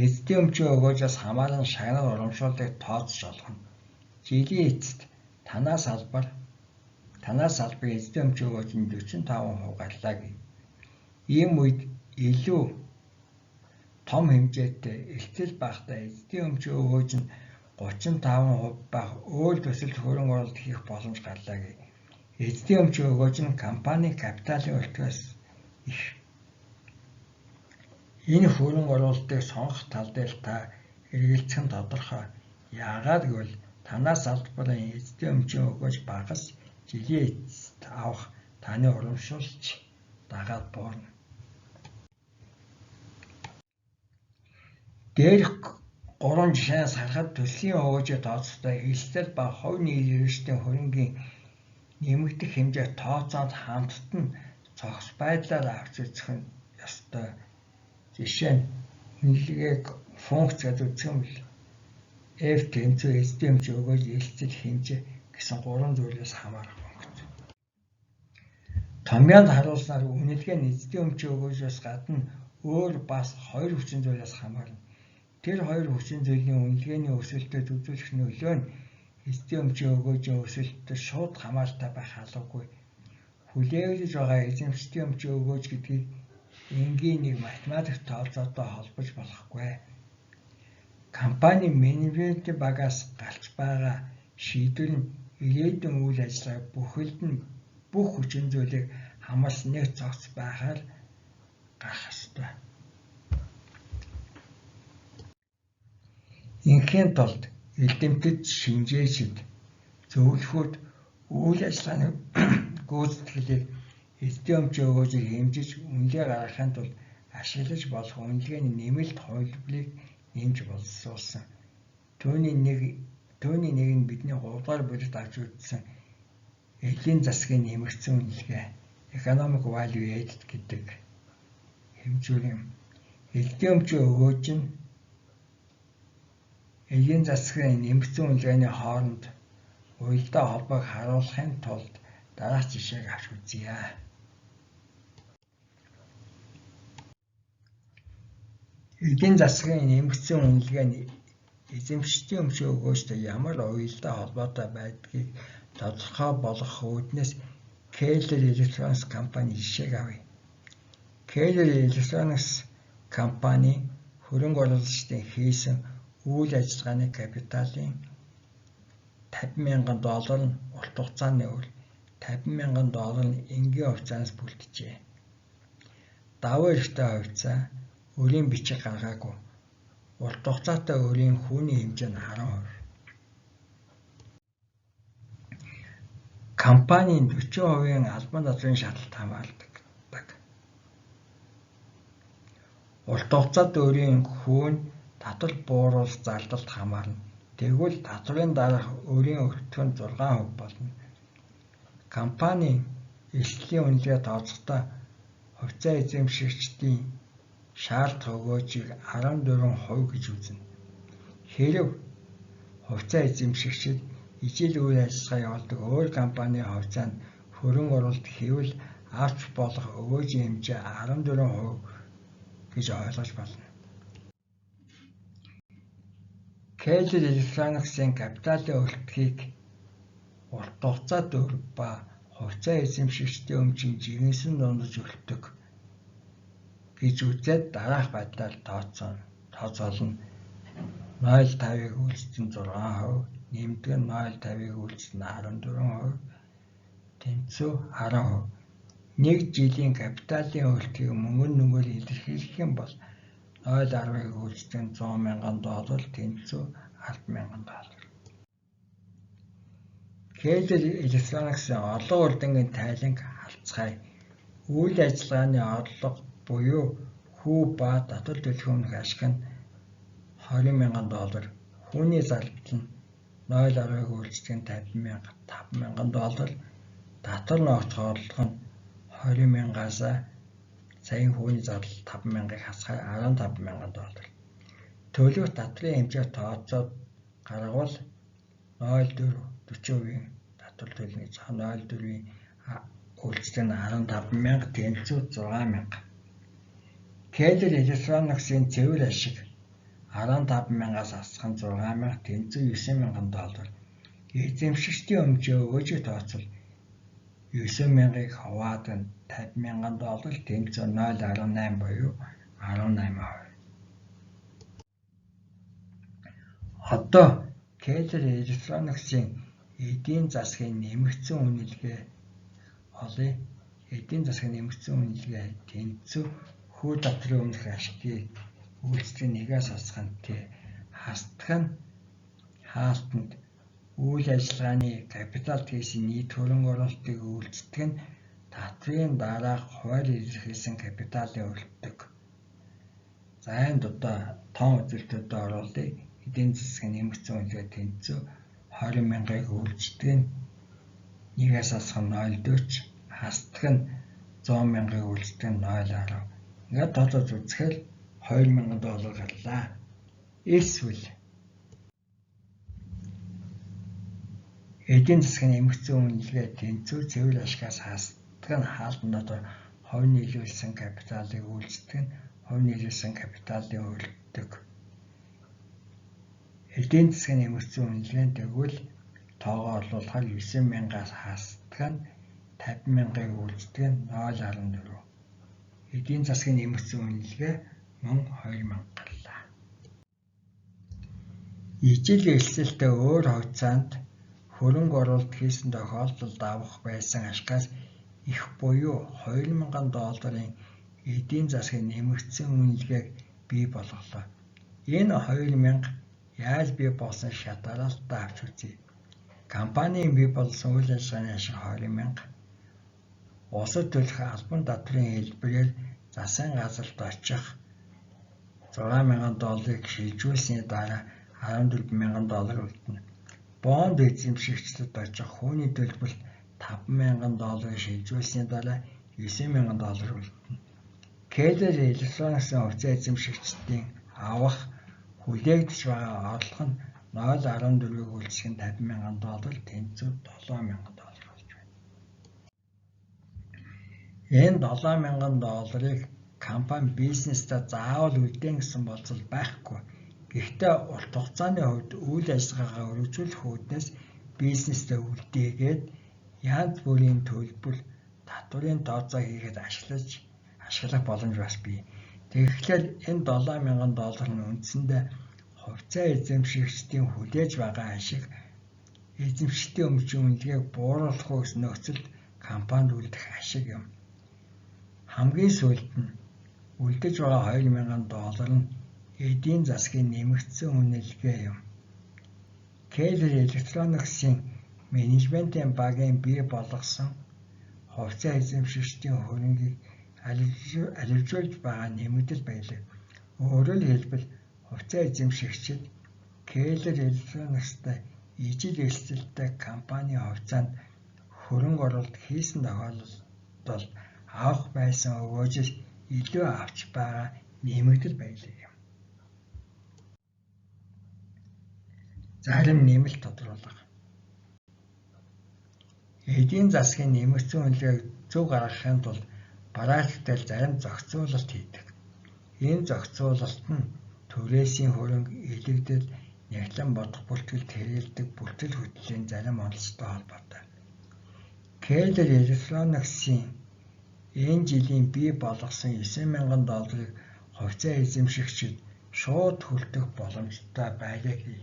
Эзэдийн өмчийн өгөөжөөс хамааран шагнал урамшууллыг тооцож олгоно. Жилийн эцэст танаа салбар эзэдийн өмчийн өгөөж нь 45% гарлаа гэв. Ийм үед илүү том хэмжээтэй эрсдэл багтаа эзэдийн өмчийн өгөөж нь 35% бага өөр төсөлд хөрөнгө оруулалт хийх боломж гарлаа гэв. Эзэдийн өмчийн өгөөж нь компанийн капиталын өртгөөс их. Энэ хөрөнгө оруулалтыг сонгох тал дээр та эргэлзэх нь тодорхой. Яагаад гэвэл танаа салбарын эзэдийн өмчийн өгөөж багас жилийн эцэст авах таны урамшуулч дагаад буурна. Дээрх 3 жишээнээс харахад төслийн өгөөжийг тооцохдоо эрсдэл ба хувь нийлэгчдийн хөрөнгийн нэмэгдэх хэмжээ тооцоонд хамтд нь цогц байдлаар авч үзэх нь ёстой. Жишээ нь үнэлгээг функц гэж үзэх юм бол F тэнцүү эзэдийн өмчийн өгөөж эрсдэл хэмжээ гэсэн 3 зүйлээс хамаарах функц. Томьёонд харуулснаар үнэлгээ нь эзэдийн өмчийн өгөөжөөс гадна өөр бас 2 хүчин зүйлээс хамаарна. Тэр 2 хүчин зүйлийн үнэлгээний өсөлтөд үзүүлэх нөлөө нь эзэдийн өмчийн өгөөжийн өсөлтөд шууд хамааралтай байх албагүй. Хүлээгдэж байгаа эзэмшигчдийн өмчийн өгөөж гэдгийг энгийн нэг математик тооцоотой холбож болохгүй. Компани менежментийн багаас гарч байгаа шийдвэр нь ирээдүйн үйл ажиллагааг бүхэлд нь бүх хүчин зүйлийг хамаарсан нэг цогц байхаар гарах ёстой. Инхийн тулд эрдэмтэд, шинжээчид, зөвлөхүүд үйл ажиллагааны гүйцэтгэлийг эзэдийн өмчийн өгөөжийг хэмжиж үнэлгээ гаргахын тулд ашиглаж болох үнэлгээний нэмэлт хувилбарыг нэмж боловсруулсан. Түүний нэг нь бидний 3 дугаар бүлэгт авч үзсэн эдийн засгийн нэмэгдсэн үнэлгээ Economic Value Added гэдэг хэмжүүр юм. Эдийн өмчийн өгөөж нь эдийн засгийн нэмэгдсэн үнэлгээний хооронд уялдаа холбоог харуулахын тулд дараах жишээг авч үзье. Эдийн засгийн нэмэгдсэн үнэлгээ нь эзэмшигчдийн өмчийн өгөөжтэй ямар уялдаа холбоотой байдгийг тодорхой болгох үүднээс Keller Electronics компани жишээг авъя. Keller Electronics компани хөрөнгө оруулагчдын хийсэн үйл ажиллагааны капиталын $50,000 нь урт хугацааны үр, $50,000 нь энгийн хугацаанаас бүлджээ. Давуу эрхтэй хувьцаа өрийн бичиг гаргаагүй. Урт хугацаатай өрийн хүүний хэмжээ нь 10%. Компанийн 40% албан газрын шатлалт хамгаалдаг. Урт хугацаатай өрийн хүүн татвар бууруулах зардалд хамаарна. Тэгвэл татварын дараах өрийн өртгөн 6% болно. Компанийн эрсдлийн үнэлгээ тооцохдоо хувьцаа эзэмшигчдийн шаардах өгөөжийг 14% гэж үзнэ. Хэрэв хувьцаа эзэмшигчид ижил үйл ажиллагаа явуулдаг өөр компанийн хувьцаанд хөрөнгө оруулалт хийвэл авч болох өгөөжийн хэмжээ 14% гэж ойлгож болно. Keller Electronics-ийн капиталын өртгийг урт хугацаат өр ба хувьцаа эзэмшигчдийн өмчийн жирэмсэн дундаж өртөг гэж үзээд дараах байдлаар тооцоолно. 0.5-ыг үйлчлэн 6%, нэмдэг нь 0.5-ыг үйлчлэн 14%, тэнцүү 10%. Нэг жилийн капиталын өртгийг мөнгөн нүгээр илэрхийлэх юм бол 0.10-ыг үйлчлэн $100,000, тэнцүү $10,000. Keller Electronics-ийн орлого урдынгийн тайланг харцгаая. Үйл ажиллагааны орлого буюу хүү ба татвар төлөхөмнөх ашиг нь $20,000, хүүний зардал нь 0.10-ыг үйлчлэн $5,000, татвар ногдох орлого нь $20,000-аас саяын хүүний зардал $5,000-ыг хасгая $15,000. Төлөх татварын хэмжээ тооцоод гаргавал 0.4-40% татвар төлнө гэж байна. 0.4-ийн үйлчлэн 15,000, тэнцүү 6,000. Keller Electronics-ийн цэвэр ашиг 15,000-аас асах нь 6,000, тэнцүү $9,000. Эзэмшигчдийн өмчийн өгөөжийг тооцвол 9,000-ыг хуваад нь $50,000, тэнцүү 0.18 буюу 18%. Одоо Keller Electronics-ийн эдийн засгийн нэмэгдсэн үнэлгээ олъё. Эдийн засгийн нэмэгдсэн үнэлгээ тэнцүү хүү татварын өмнөх ашигтыг үйлчлэг нэгээс асах нь хасдах нь хаалтанд үйл ажиллагааны капиталд хийсэн нийт хөрөнгө оруулалтыг үйлддэг нь татварын дараах хууль илэрхийлсэн капиталын өртөг. За энд одоо тоон үзүүлэлтүүдэд оруулъя. Эдийн засгийн нэмэгдсэн үнэлгээ тэнцүү 20,000-ыг үйлддэг нь нэгээс асах нь 0.40, хасдах нь 100,000-ыг үйлддэг нь 0.10. Ингээд тооцоод үзэхээр $20,000 гарлаа. Эсвэл эдийн засгийн нэмэгдсэн үнэлгээ тэнцүү цэвэр ашигаас хасдаг нь хаалтан дотор хувь нийлүүлсэн капиталыг үйлддэг нь хувь нийлүүлсэн капиталын өртөг. Эдийн засгийн нэмэгдсэн үнэлгээнд тэгвэл тоогоо орлуулахаар 9,000-аас хасдаг нь 50,000-ыг үйлддэг нь 0.14. Эдийн засгийн нэмэгдсэн үнэлгээ мөн 2,000 гарлаа. Ижил эрсдэлтэй өөр хувьцаанд хөрөнгө оруулалт хийсэн тохиолдолд авах байсан ашигаас их буюу $2,000-ийн эдийн засгийн нэмэгдсэн үнэлгээг бий болголоо. Энэ 2,000 яаж бий болсон шалтгаалалтаа авч үзье. Компанийн бий болсон үйл ажиллагааны ашиг 20,000, улсад төлөх албан татврын хэлбэрээр засгийн газарт очих $6,000 шилжүүлсэний дараа $14,000 үлдэнэ. Бонд эзэмшигчдэд очих хүний төлбөрт $5,000 шилжүүлсэний дараа $9,000 үлдэнэ. Keller Electronics-ийн хувьцаа эзэмшигчдийн авах хүлээгдэж байгаа орлого нь $0.14-ийг үйлчлэх нь $50,000, тэнцүү $7,000 болж байна. Энэ $7,000-ыг компани бизнесдээ заавал үлдээн гэсэн болцол байхгүй. Гэхдээ урт хугацааны хувьд үйл ажиллагаагаа өргөжүүлэх үүднээс бизнесдээ үлдээгээд янз бүрийн төлбөр татврын тооцоо хийгээд ашиглах боломж бас бий. Тэгэхээр энэ $7,000 нь үндсэндээ хувьцаа эзэмшигчдийн хүлээж байгаа ашиг эзэмшигчдийн өмчийн үнэлгээг бууруулах үс нөхцөлд компанид үлдэх ашиг юм. Хамгийн сүүлд нь үлдэж байгаа $2,000 нь эдийн засгийн нэмэгдсэн үнэлгээ юм. Keller Electronics-ийн менежментийн багийн бий болгосон хувьцаа эзэмшигчдийн хөрөнгийг аливжуулж байгаа нэмэгдэл баялаг. Өөрөөр хэлбэл хувьцаа эзэмшигчид Keller Electronics-тай ижил эрсдэлтэй компанийн хувьцаанд хөрөнгө оруулалт хийсэн тохиолдолд авах байсан өгөөжөөс илүү авч байгаа нэмэгдэл баялаг юм. Зарим нэмэлт тодруулга. Эдийн засгийн нэмэгдсэн үнэлгээг зөв гаргахын тулд практикээр зарим зохицуулалт хийдэг. Энэ зохицуулалт нь түрээсийн хөрөнгө, илэгдэл, няглан бодох бүртгэлд хэрэглэдэг бүтээл хөдлөлийн зарим онцлогтой холбоотой. Keller Electronics-ийн энэ жилийн бий болгосон $9,000-ыг хувьцаа эзэмшигчид шууд хүртэх боломжтой байлгүй.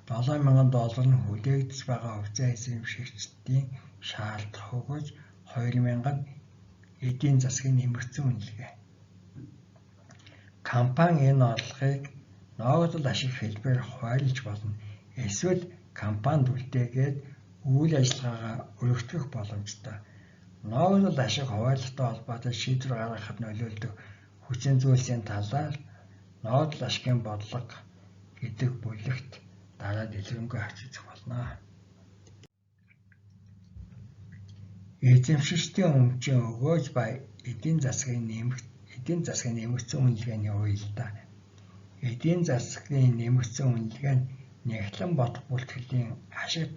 $7,000 нь хүлээгдэж байгаа хувьцаа эзэмшигчдийн шаардах өгөөж 2,000 нь эдийн засгийн нэмэгдсэн үнэлгээ. Компани энэ орлогыг ногдол ашиг хэлбэрээр хуваарлаж болно. Эсвэл компанид үлдээгээд үйл ажиллагаагаа өргөтгөх боломжтой. Ногдол ашиг хуваарлалтай холбоотой шийдвэр гаргахад нөлөөлдөг хүчин зүйлсийн талаар ногдол ашигын бодлого гэдэг бүлэгт дараа дэлгэрэнгүй авч үзэх болно. Эзэмшигчдийн өмчийн өгөөж ба эдийн засгийн нэмэгдсэн үнэлгээний уялдаа. Эдийн засгийн нэмэгдсэн үнэлгээ нь няглан бодох бүртгэлийн ашиг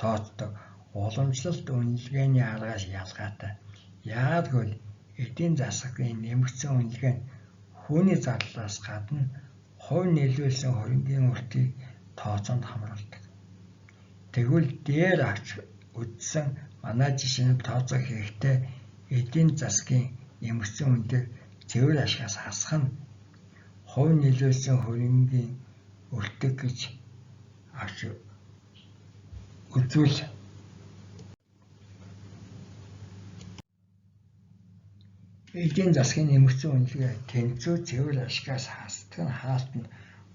тооцдог уламжлалт үнэлгээний аргаас ялгаатай. Яагаад гэвэл эдийн засгийн нэмэгдсэн үнэлгээ нь хүний зарлалаас гадна хувь нийлүүлсэн хөрөнгийн үртгийг тооцоонд хамруулдаг. Тэгвэл дээр авч үзсэн манай жишээнд тооцоо хийхдээ эдийн засгийн нэмэгдсэн үнэлгээг цэвэр ашигаас хасах нь хувь нийлүүлсэн хөрөнгийн өртөг гэж авч үзвэл эдийн засгийн нэмэгдсэн үнэлгээ тэнцүү цэвэр ашигаас хасдаг нь хаалтанд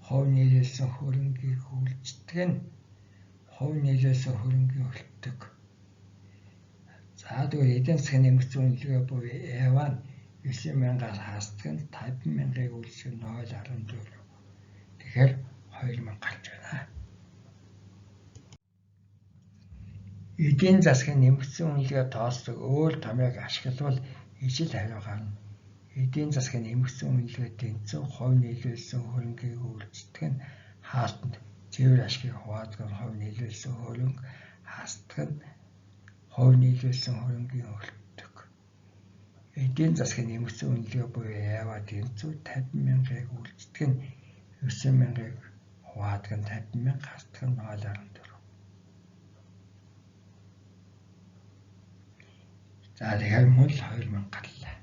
хувь нийлүүлсэн хөрөнгийг үйлддэг нь хувь нийлүүлсэн хөрөнгийн өртөг. Тэгвэл эдийн засгийн нэмэгдсэн үнэлгээ буюу EVA нь 9,000-аас хасдаг нь 50,000-ыг үйлчлэх нь 0.14. Тэгэхээр 2,000 гарч байна. Эдийн засгийн нэмэгдсэн үнэлгээ тооцдог өөр томьёог ашиглавал ижил хариу гарна. Эдийн засгийн нэмэгдсэн үнэлгээ тэнцүү хувь нийлүүлсэн хөрөнгийг үйлддэг нь хаалтанд цэвэр ашигыг хуваадаг нь хувь нийлүүлсэн хөрөнгө хасдаг нь хувь нийлүүлсэн хөрөнгийн өртөг. Эдийн засгийн нэмэгдсэн үнэлгээ буюу EVA тэнцүү 50,000-ыг үйлддэг нь 9,000-ыг хуваадаг нь 50,000 хасдаг нь 0.14. Тэгэхээр мөн л 2,000 гарлаа.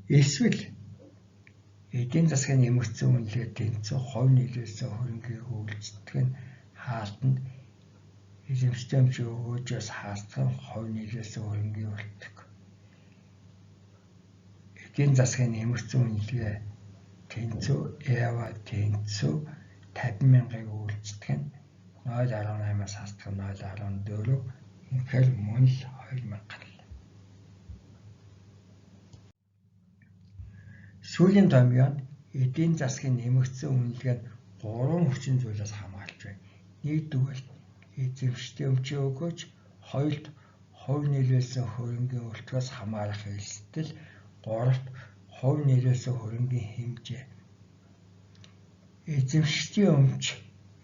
Эсвэл эдийн засгийн нэмэгдсэн үнэлгээ тэнцүү хувь нийлүүлсэн хөрөнгийг үйлддэг нь хаалтанд эзэмшигчдийн өмчийн өгөөжөөс хасдаг нь хувь нийлүүлсэн хөрөнгийн өртөг. эдийн засгийн нэмэгдсэн үнэлгээ тэнцүү EVA тэнцүү 50,000-ыг үйлддэг нь 0.18-аас хасдаг 0.14 үнэхээр мөн л 2,000 гарлаа. Сүүлийн томьёонд эдийн засгийн нэмэгдсэн үнэлгээ нь 3 хүчин зүйлээс хамгаалж байна. Нэгдүгээр эзэмшдэг өмчийн өгөөж, хоёрт хувь нийлүүлсэн хөрөнгийн өртгөөс хамаарах элстэл, гуравт хувь нийлүүлсэн хөрөнгийн хэмжээ. Эзэмшигчдийн өмч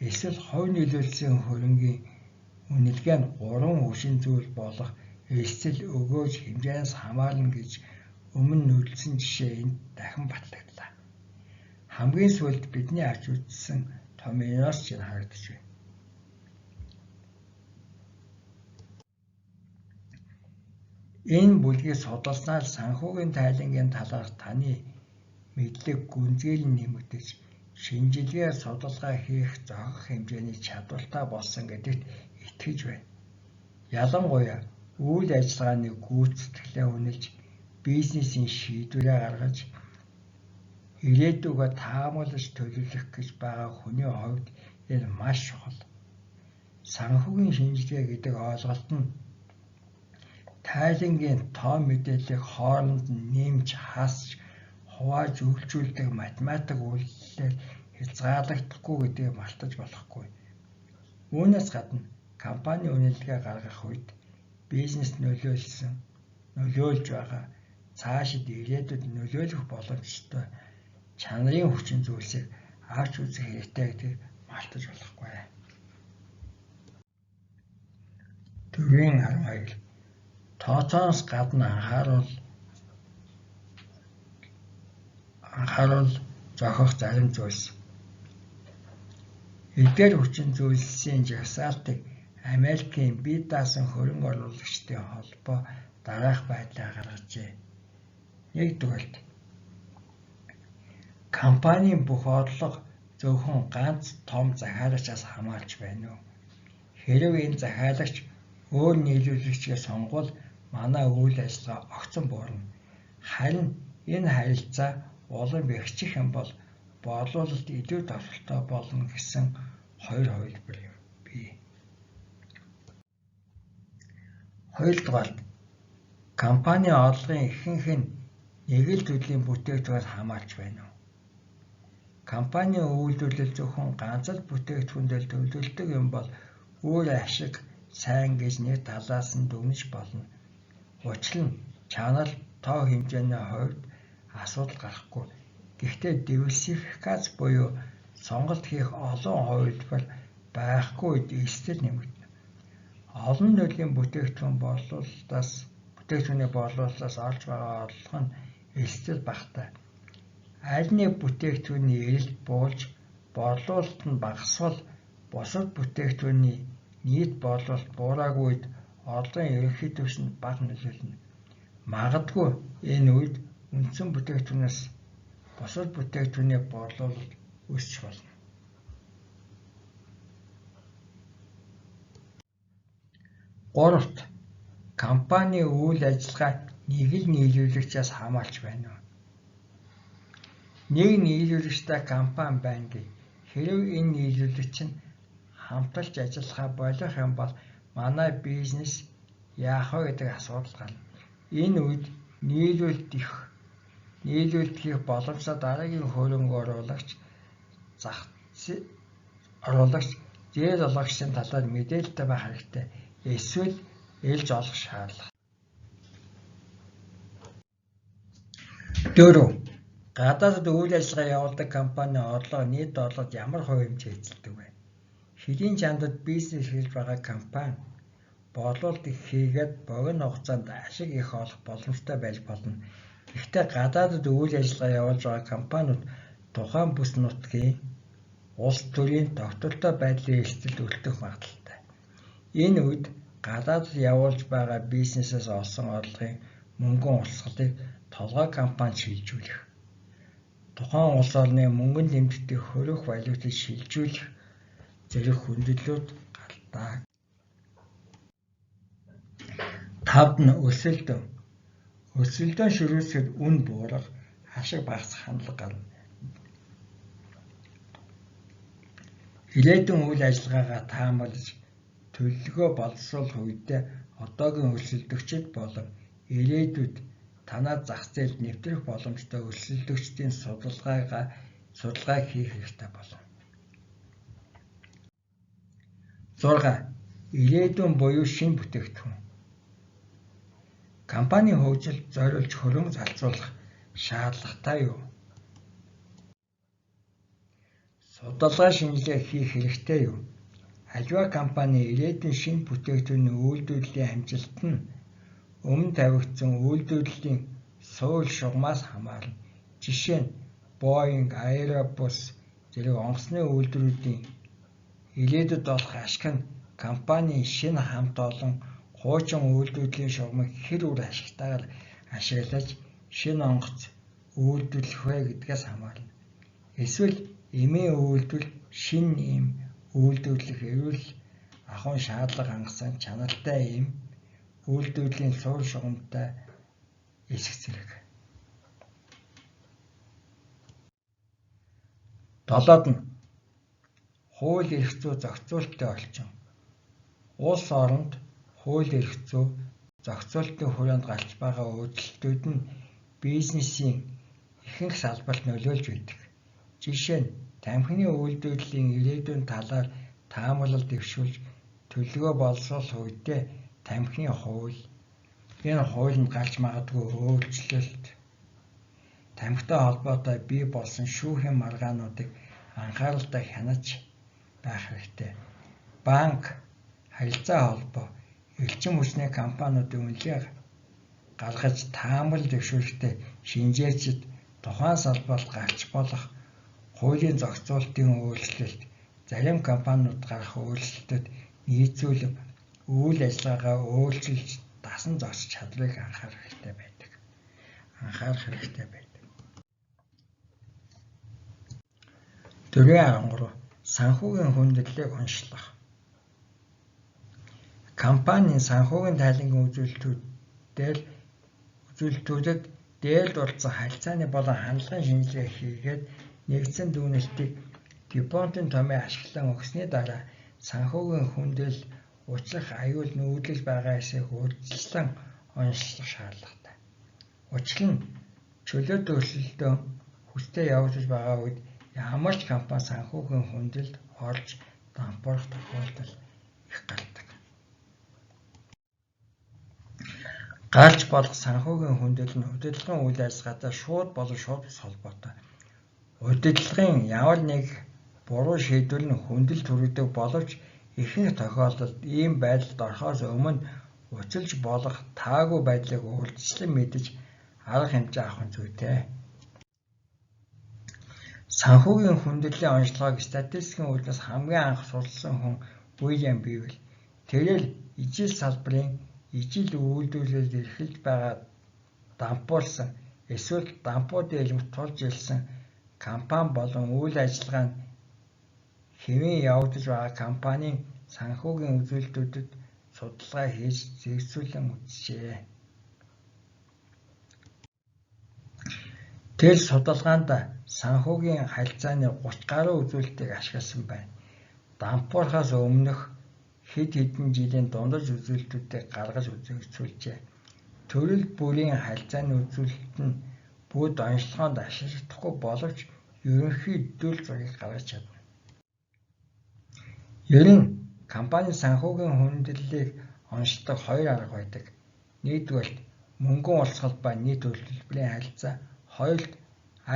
эсвэл хувь нийлүүлсэн хөрөнгийн үнэлгээ нь 3 хүчин зүйл болох элстэл өгөөж хэмжээнээс хамаарна гэж өмнө нүүдэлсэн жишээ энд дахин батлагдлаа. Хамгийн сүүлд бидний авч үзсэн томьёоноос ч энэ харагдаж байна. Энэ бүлгийг судалснаар санхүүгийн тайлангийн талаарх таны мэдлэг гүнзгий нэмэгдэж, шинжилгээ судалгаа хийх зохих хэмжээний чадвартай болсон гэдэгт итгэж байна. Ялангуяа үйл ажиллагааны гүйцэтгэлээ үнэлж, бизнесийн шийдвэрээ гаргаж, ирээдүгөө таамаглаж төлөвлөх гэж байгаа хүний хувьд энэ маш чухал. Санхүүгийн шинжилгээ гэдэг ойлголт нь тайлангийн тоо мэдээллийг хооронд нь нэмж хасж хувааж үйлчүүлдэг математик үйлдэлээр хязгаарлагдахгүй гэдгийг мартаж болохгүй. Үүнээс гадна компани үнэлгээ гаргах үед бизнес нөлөөлж байгаа цаашид ирээдүйд нөлөөлөх боломжтой чанарын хүчин зүйлсийг авч үзэх хэрэгтэй гэдгийг мартаж болохгүй. 4.12 тооцооноос гадна анхааруул зохих зарим зүйлс. Эдгээр хүчин зүйлсийн жагсаалтыг Америкийн бие даасан хөрөнгө оруулагчдын холбоо дараах байдлаар гаргажээ. Нэгдүгээрт, компанийн бүх орлого зөвхөн ганц том захиалагчаас хамаарч байна уу? Хэрэв энэ захиалагч өөр нийлүүлэгчгээ сонгвол манай үйл ажиллагаа огцон буурна. Харин энэ харилцаа улам бэхжих юм бол борлуулалт илүү товшолтой болно гэсэн хоёр хувилбар бий. Хоёрдугаар, компани орлогын ихэнх нь нэг л төрлийн бүтээгдэхүүнээр хамаарч байна уу? Компанийн үйлдвэрлэл зөвхөн ганц л бүтээгдэхүүн дээр төвлөрдөг юм бол өөр ашиг, сайн гэж нэг талаас нь дүгнэж болно. Учир нь чанар тоо хэмжээний хувьд асуудал гарахгүй. Гэхдээ диверсификац буюу сонголт хийх олон хувилбар байхгүй үед эрсдэл нэмэгдэнэ. Олон төрлийн бүтээгдэхүүний борлуулалтаас олж байгаа орлого нь эрсдэл багатай. Аль нэг бүтээгдэхүүний эрэлт буулж борлуулалт нь багасвал бусад бүтээгдэхүүний нийт борлуулалт буураагүй үед орлогын ерөнхий түвш нь бага нөлөөлнө. Магадгүй энэ үед үндсэн бүтээгдэхүүнээс бусад бүтээгдэхүүний борлуулалт өсч болно. Гуравт, компани үйл ажиллагаа нэг л нийлүүлэгчээс хамаарч байна уу? Нэг нийлүүлэгчтэй компани байна гэв. Хэрэв энэ нийлүүлэгч нь хамтарч ажиллахаа болох юм бол манай бизнес яах вэ гэдэг асуудал гарна. Энэ үед нийлүүлэлт хийх боломжтой дараагийн хөрөнгө оруулагч, зээл олгогчдын талаар мэдээлэлтэй байх хэрэгтэй. Эсвэл элж олох шаардлага. 4. Гадаадд үйл ажиллагаа явуулдаг компанийн орлого нийт орлогод ямар хувь хэмжээ эзэлдэг вэ? Хэдийн чамдад бизнес хийж байгаа компани борлуулалт их хийгээд богино хугацаанд ашиг их олох боломжтой байж болно. Гэхдээ гадаадд үйл ажиллагаа явуулж байгаа компаниуд тухайн бүс нутгийн улс төрийн тогтвортой байдлын эрсдэлд өртөх магадлалтай. Энэ үед гадаадд явуулж байгаа бизнесээс олсон орлогын мөнгөн урсгалыг толгой компанид шилжүүлэх, тухайн улс орны мөнгөн тэмдэгтийг хөрөх валютыг шилжүүлэх зэрэг хүндрэлүүд гардаг. 5. Өсөлт. Өрсөлдөөн ширүүсэд үн буурах, ашиг багасах хандлага гарна. Ирээдүйн үйл ажиллагаагаа таамаглаж төлөвлөгөө боловсруулах үедээ одоогийн өрсөлдөгчид болон ирээдүйд танай зах зээлд нэвтрэх боломжтой өрсөлдөгчдийн судалгааг хийх хэрэгтэй болно. 6. Ирээдүйн буюу шинэ бүтээгдэхүүн. Компани хөгжилд зориулж хөрөнгө зарцуулах шаардлагатай юу? Судалгаа шинжилгээ хийх хэрэгтэй юу? Аливаа компани ирээдүйн шинэ бүтээгдэхүүний үйлдвэрлэлийн амжилт нь өмнө тавигдсан үйлдвэрлэлийн суурь шугамаас хамаарна. Жишээ нь Boeing, Airbus зэрэг онгоцны үйлдвэрүүдийн ирээдүйд болох ашиг нь компани шинэ хамт олон хуучин үйлдвэрлэлийн шугамыг хэр үр ашигтайгаар ашиглаж шинэ онгоц үйлдвэрлэх вэ гэдгээс хамаарна. Эсвэл эмийн үйлдвэр шинэ эм үйлдвэрлэх эрүүл ахуйн шаардлага хангасан чанартай эм үйлдвэрлэлийн суурь шугамтай эсэх зэрэг. 7. Хууль эрх зүй зохицуулалтын орчин. Улс оронд хууль эрх зүй зохицуулалтын хүрээнд гарч байгаа өөрчлөлтүүд нь бизнесийн ихэнх салбарт нөлөөлж байдаг. Жишээ нь тамхины үйлдвэрлэлийн ирээдүйн талаар таамаглал дэвшүүлж төлөвлөгөө боловсруулах үедээ тамхины хууль, энэ хуулинд гарч магадгүй өөрчлөлт, тамхитай холбоотой бий болсон шүүхийн маргаануудыг анхааралтай хянаж байх хэрэгтэй. Банк, харилцаа холбоо, эрчим хүчний компаниудын үнэлгээ гаргаж таамаглал дэвшүүлэхдээ шинжээчид тухайн салбарт гарч болох хуулийн зохицуулалтын өөрчлөлт, зарим компаниуд гарах өөрчлөлтөд нийцүүлэг үйл ажиллагаагаа өөрчилж дасан зогсох чадварыг анхаарах хэрэгтэй байдаг. 4.13. Санхүүгийн хүндэтлэлийг онцлох. Компанийн санхүүгийн тайлангийн үзүүлэлтүүдэд дээд дурдсан харилцааны болон хандлагын шинжилгээ хийгээд нэгдсэн дүгнэлтийг дипломтын томьёо ашиглан өгсөний дараа санхүүгийн хүндээл учрах аюул нүүдэлж байгаа эсэхийг урьдчилан онцлох шаардлагатай. Учир нь чөлөөт өрсөлдөөн хүчтэй явагдаж байгаа үед ямар ч компани санхүүгийн хүндэлд орж дампуурах тохиолдол их гардаг. Гарч болох санхүүгийн хүндэл нь удирдлагын үйл ажиллагаатай шууд болон шууд бус холбоотой. Удирдлагын ямар нэг буруу шийдвэр нь хүндэлд хүргэдэг боловч ихэнх тохиолдолд ийм байдалд орохоос өмнө училж болох таагүй байдлыг урьдчилан мэдэж арга хэмжээ авах нь зүйтэй. Санхүүгийн хүндэлийн онцлогоог статистикийн үүднээс хамгийн анх судалсан хүн Уильям Бивел. Тэрээр ижил салбарын ижил үйлдвэрлэлд эрхэлж байгаа дампуурсан эсвэл дампуудын элемент тулж ирсэн компани болон үйл ажиллагаа нь хэвийн явагдаж байгаа компанийн санхүүгийн үзүүлэлтүүдэд судалгаа хийж зэрэгцүүлэн үзжээ. Тэр судалгаанд санхүүгийн харилцааны 30 гаруй үзүүлэлтийг ашигласан байна. Дампуурхаас өмнөх хэд хэдэн жилийн дундаж үзүүлэлтүүдийг гаргаж үзэгцүүлжээ. Төрөл бүрийн харилцааны үзүүлэлт нь бүгд онцлогоонд ашиглагдахгүй боловч ерөнхий дүр зургийг гаргаж чадна. Ер нь компани санхүүгийн хүндэрлэлийг онцлдог 2 арга байдаг. Нэгдүгээр мөнгөн улсгал ба нийт төлбөрийн харилцаа, хоёрт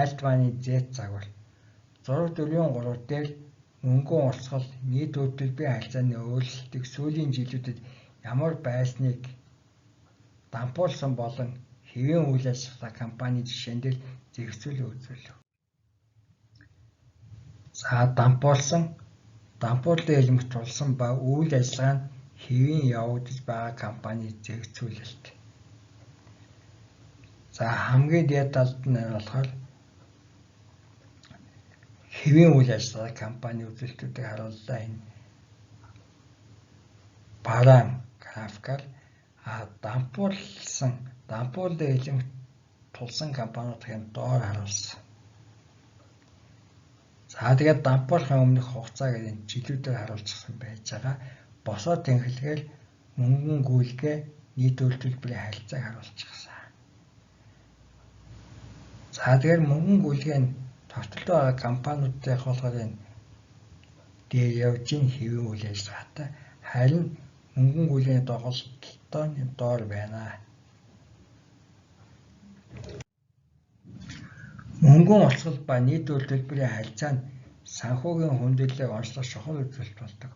Альтманы Z загвар. 6.4.3 дээр мөнгөн улсгал, нийт төлбөрийн харилцааны өөрчлөлтийг сүүлийн жилүүдэд ямар байсныг дампуурсан болон хэвийн үйл ажиллагаа компани жишээн дээр зэрэгцүүлэн үзүүлв. Дампуурлын элемент тулсан ба үйл ажиллагаа нь хэвийн явагдаж байгаа компани зэрэгцүүлэлт. Хамгийн дээд талд нь болохоор хэвийн үйл ажиллагаа компани үзүүлэлтүүдийг харууллаа энэ парам графикаар. дампуулын элемент тулсан компаниудын доор харуулсан. За тэгээд дампуурахын өмнөх хугацааг жилүүдээр харуулчихсан байж байгаа. Босоо тэнхлэгээр мөнгөн гүйлгээ нийт үйл төлбөрийн харилцааг харуулчихсан. За тэгэхээр мөнгөн гүйлгээ нь тогтолцоо байгаа компаниудын болохоор энэ дээр явж ин хэвийн үйл ажиллагаатай. Харин мөнгөн гүйлгээний тоглолтоо доор байна. Мөнгөн олцгол ба нийт үйл төлбөрийн харилцаа нь санхүүгийн хүндрэлийг онцлох чухал үзүүлэлт болдог.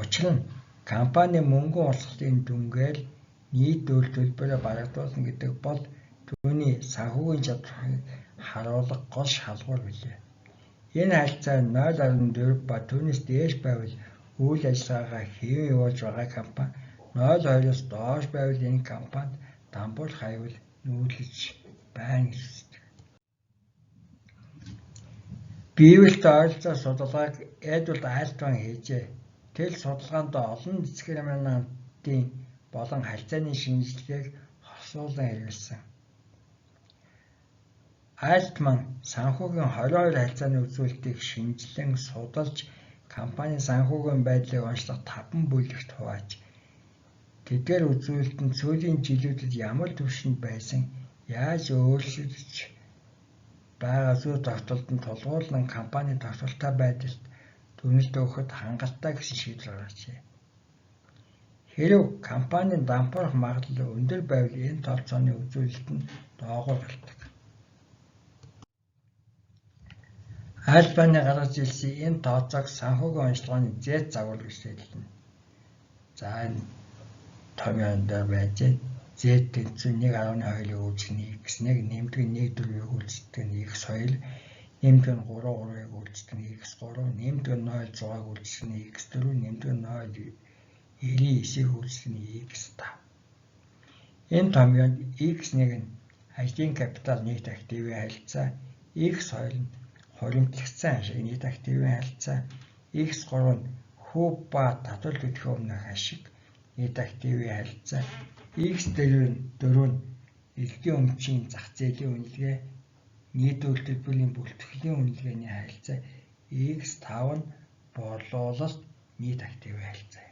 Учир нь компани мөнгөн олцголын дүнгээр нийт үйл төлбөрөөр барагдуулна гэдэг бол түүний санхүүгийн чадварыг харуулах гол шалгуур билээ. Энэ харилцаа 0.4 ба түүнээс дээш байвал үйл ажиллагаагаа хэвэн явуулж байгаа компани, 0.2-оос доош байвал энэ компанид дампуурах аюул нүүлгэж байна гэж үздэг. Биевэлт ойролцоо судалгааг Эдвард Альтман хийжээ. Тэл судалгаанд олон дискриминантын болон харьцааны шинжилгээг хосуулан хэрэглэсэн. Альтман санхүүгийн 22 харьцааны үзүүлэлтийг шинжилэн судалж, компани санхүүгийн байдлыг онцлох 5 бүлэгт хувааж, тэдгээр үзүүлэлтэнд сүүлийн жилүүдэд ямар түвшинд байсан, яаж өөрчлөгдөж байгаа зүй тогтолтод тулгуурлан компани тогтвортой байдалд дүгнэлт өгөхөд хангалттай гэсэн шийдвэр гаргажээ. Хэрэв компанийн дампуурах магадлал өндөр байвал энэ тооцооны үзүүлэлт нь доогуур гардаг. Альтманы гаргаж ирсэн энэ тооцоог санхүүгийн онцлогооны Z загвар гэж нэрлэнэ. За энэ томьёон дээр байж Z тэнцвэр 1.2-ыг үүсгэх нь X1, нэмдэг нь 1.4-ийг үүсгэх нь X2, нэмдэг нь 3.3-ыг үүсгэх нь X3, нэмдэг нь 0.6-ыг үүсгэх нь X4, нэмдэг нь 0.99-ийг үүсгэх нь X5. Энэ томьёонд X1 нь ажлын капитал нийт активын харилцаа, X2 нь хуримтлагдсан ашиг нийт активын харилцаа, X3 нь хүү ба татвар төлөхөө өмнөх ашиг нийт активын харилцаа, X4 нь элдийн өмчийн зах зээлийн үнэлгээ, нийт үйл төлбөрийн бүртгэлийн үнэлгээний харилцаа, X5 нь борлуулалт нийт активын харилцаа.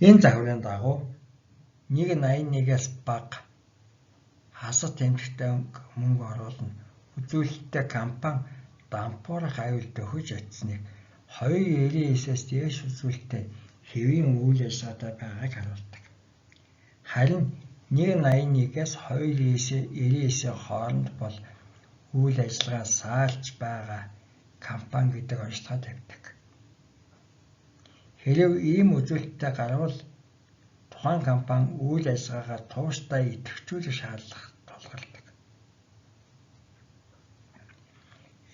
Энэ загварын дагуу 1.81-ээс бага хасах тэмдэгтэй мөнгө оруулна. Үзүүлэлттэй компани дампуурах аюул төхөж очсныг 2.99-ээс дээш үзүүлэлттэй хэвийн үйл ажиллагаатай байгааг харуулдаг. Харин 1.81-ээс 2.99-ийн хооронд бол үйл ажиллагаа саалж байгаа компани гэдэг онцлогоо тавьдаг. Хэрэв ийм үзүүлэлттэй гарвал тухайн компани үйл ажиллагаагаа тууштай идэвхжүүлэх шаардлага тулгардаг.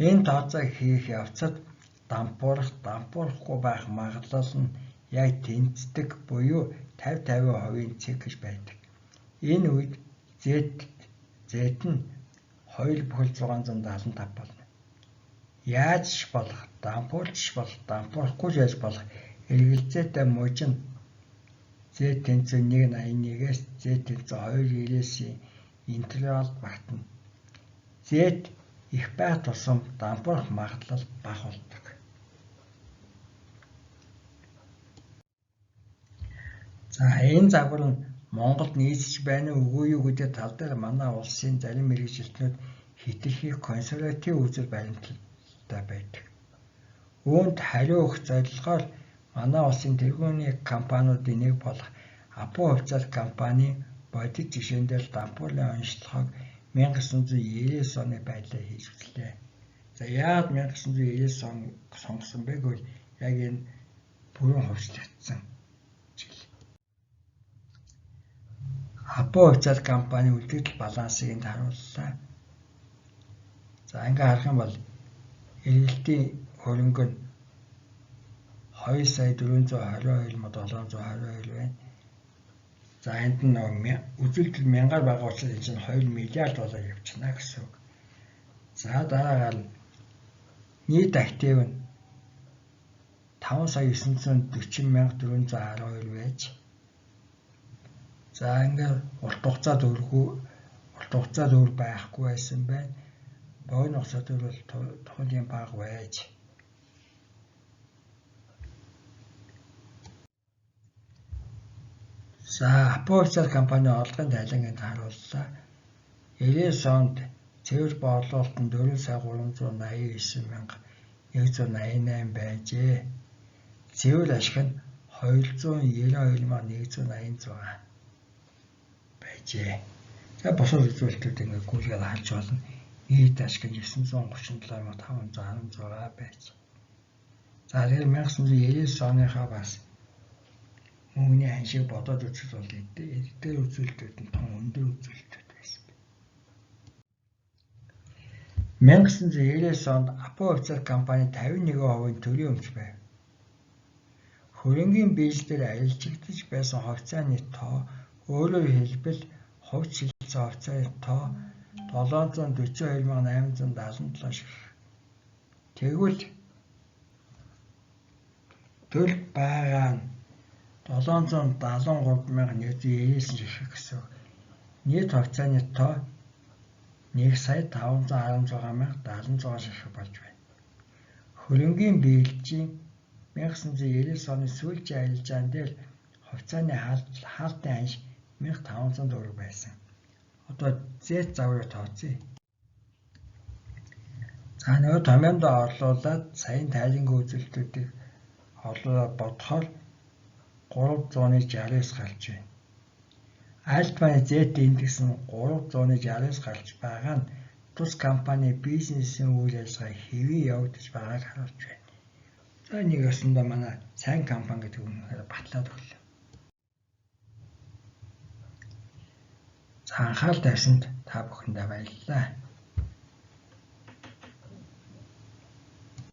Энэ тооцоог хийх явцад дампуурахгүй байх магадлал нь яг тэнцдэг буюу 50-50% цэг гэж байдаг. Энэ үед Z нь 2/675 болно. Яаж ч болох, дампуурч болох, дампуурахгүй яаж болох эргэлзээтэй мужийн Z тэнцвэр 1.81-ээс Z тэнцвэр 2.99-ийн интервалд багтана. Z их байх тусам дампуурах магадлал бага болдог. За энэ загвар нь Монголд нийцэж байна уу үгүй юу гэдэг тал дээр манай улсын зарим мэргэжилтнүүд хэтэрхий консерватив үзэл баримталтай байдаг. Үүнд хариу өгөх зорилгоор манай улсын тэргүүний компаниудын нэг болох Апу хувьцаат компани бодит жишээн дээр дампуурлын онцлогоог 1999 оны байдлаар хийж үзлээ. За яагаад 1999 он сонгосон бэ гэвэл яг энэ бүрэн хувьчлагдсан жил. Апу хувьцаат компани үлдэгдэл балансыг энд харууллаа. За ингээ харах юм бол эргэлтийн хөрөнгө нь 2,422,722 байна. За энд нь үзүүлэлт 1000-аар байгаа учраас энэ чинь $2 миллиард явчихна гэсэн үг. За дараагаар нийт актив нь 5,940,412 байж. За ингээд урт хугацаа төгрөг байхгүй байсан байна. Богино хугацаа төгрөг бол туйлын бага байж. За Апо официал компани орлогын тайлангийн харууллаа. 90 онд цэвэр борлуулалт нь 4,389,188 байжээ. Цэвэр ашиг нь 292,186 байжээ. За бусад үзүүлэлтүүд ингээд гүйлгээд харж болно. Нийт ашиг нь 937,516 байж. За тэгэхээр 1999 оныхаа бас мөнгөний ханшийг бодоод үзэх бол эдгээр үзүүлэлтүүд нь том өндөр үзүүлэлтүүд байсан. 1999 онд Апо официал компани 51% төрийн өмч байв. Хөрөнгийн биелэлээр ажилчигдаж байсан хувьцааны тоо өөрөөр хэлбэл хувьц шилжсэн хувьцааны тоо 742,877 ширхэг. Тэгвэл төл байгаа нь 773,199 ширхэг гэсэн. Нийт хувьцааны тоо 1,516,076 ширхэг болж байна. Хөрөнгийн биелжийн 1999 оны сүүлчийн арилжаан дээр хувьцааны хаалтын ханш 1,500 төгрөг байсан. Одоо Z загварыг тооцъё. За нөгөө томьёондоо орлуулад саяын тайлангийн үзүүлэлтүүдийг орлуулад бодохоор 369 гарч байна. Альтманы Z индекс нь 369 гарч байгаа нь тус компани бизнесийн үйл ажиллагаа хэвийн явагдаж байгааг харуулж байна. За нэг өсөндөө манай сайн компани гэдэг үнээр батлаад өглөө. За анхаарал тавьсанд та бүхэндээ баярлалаа.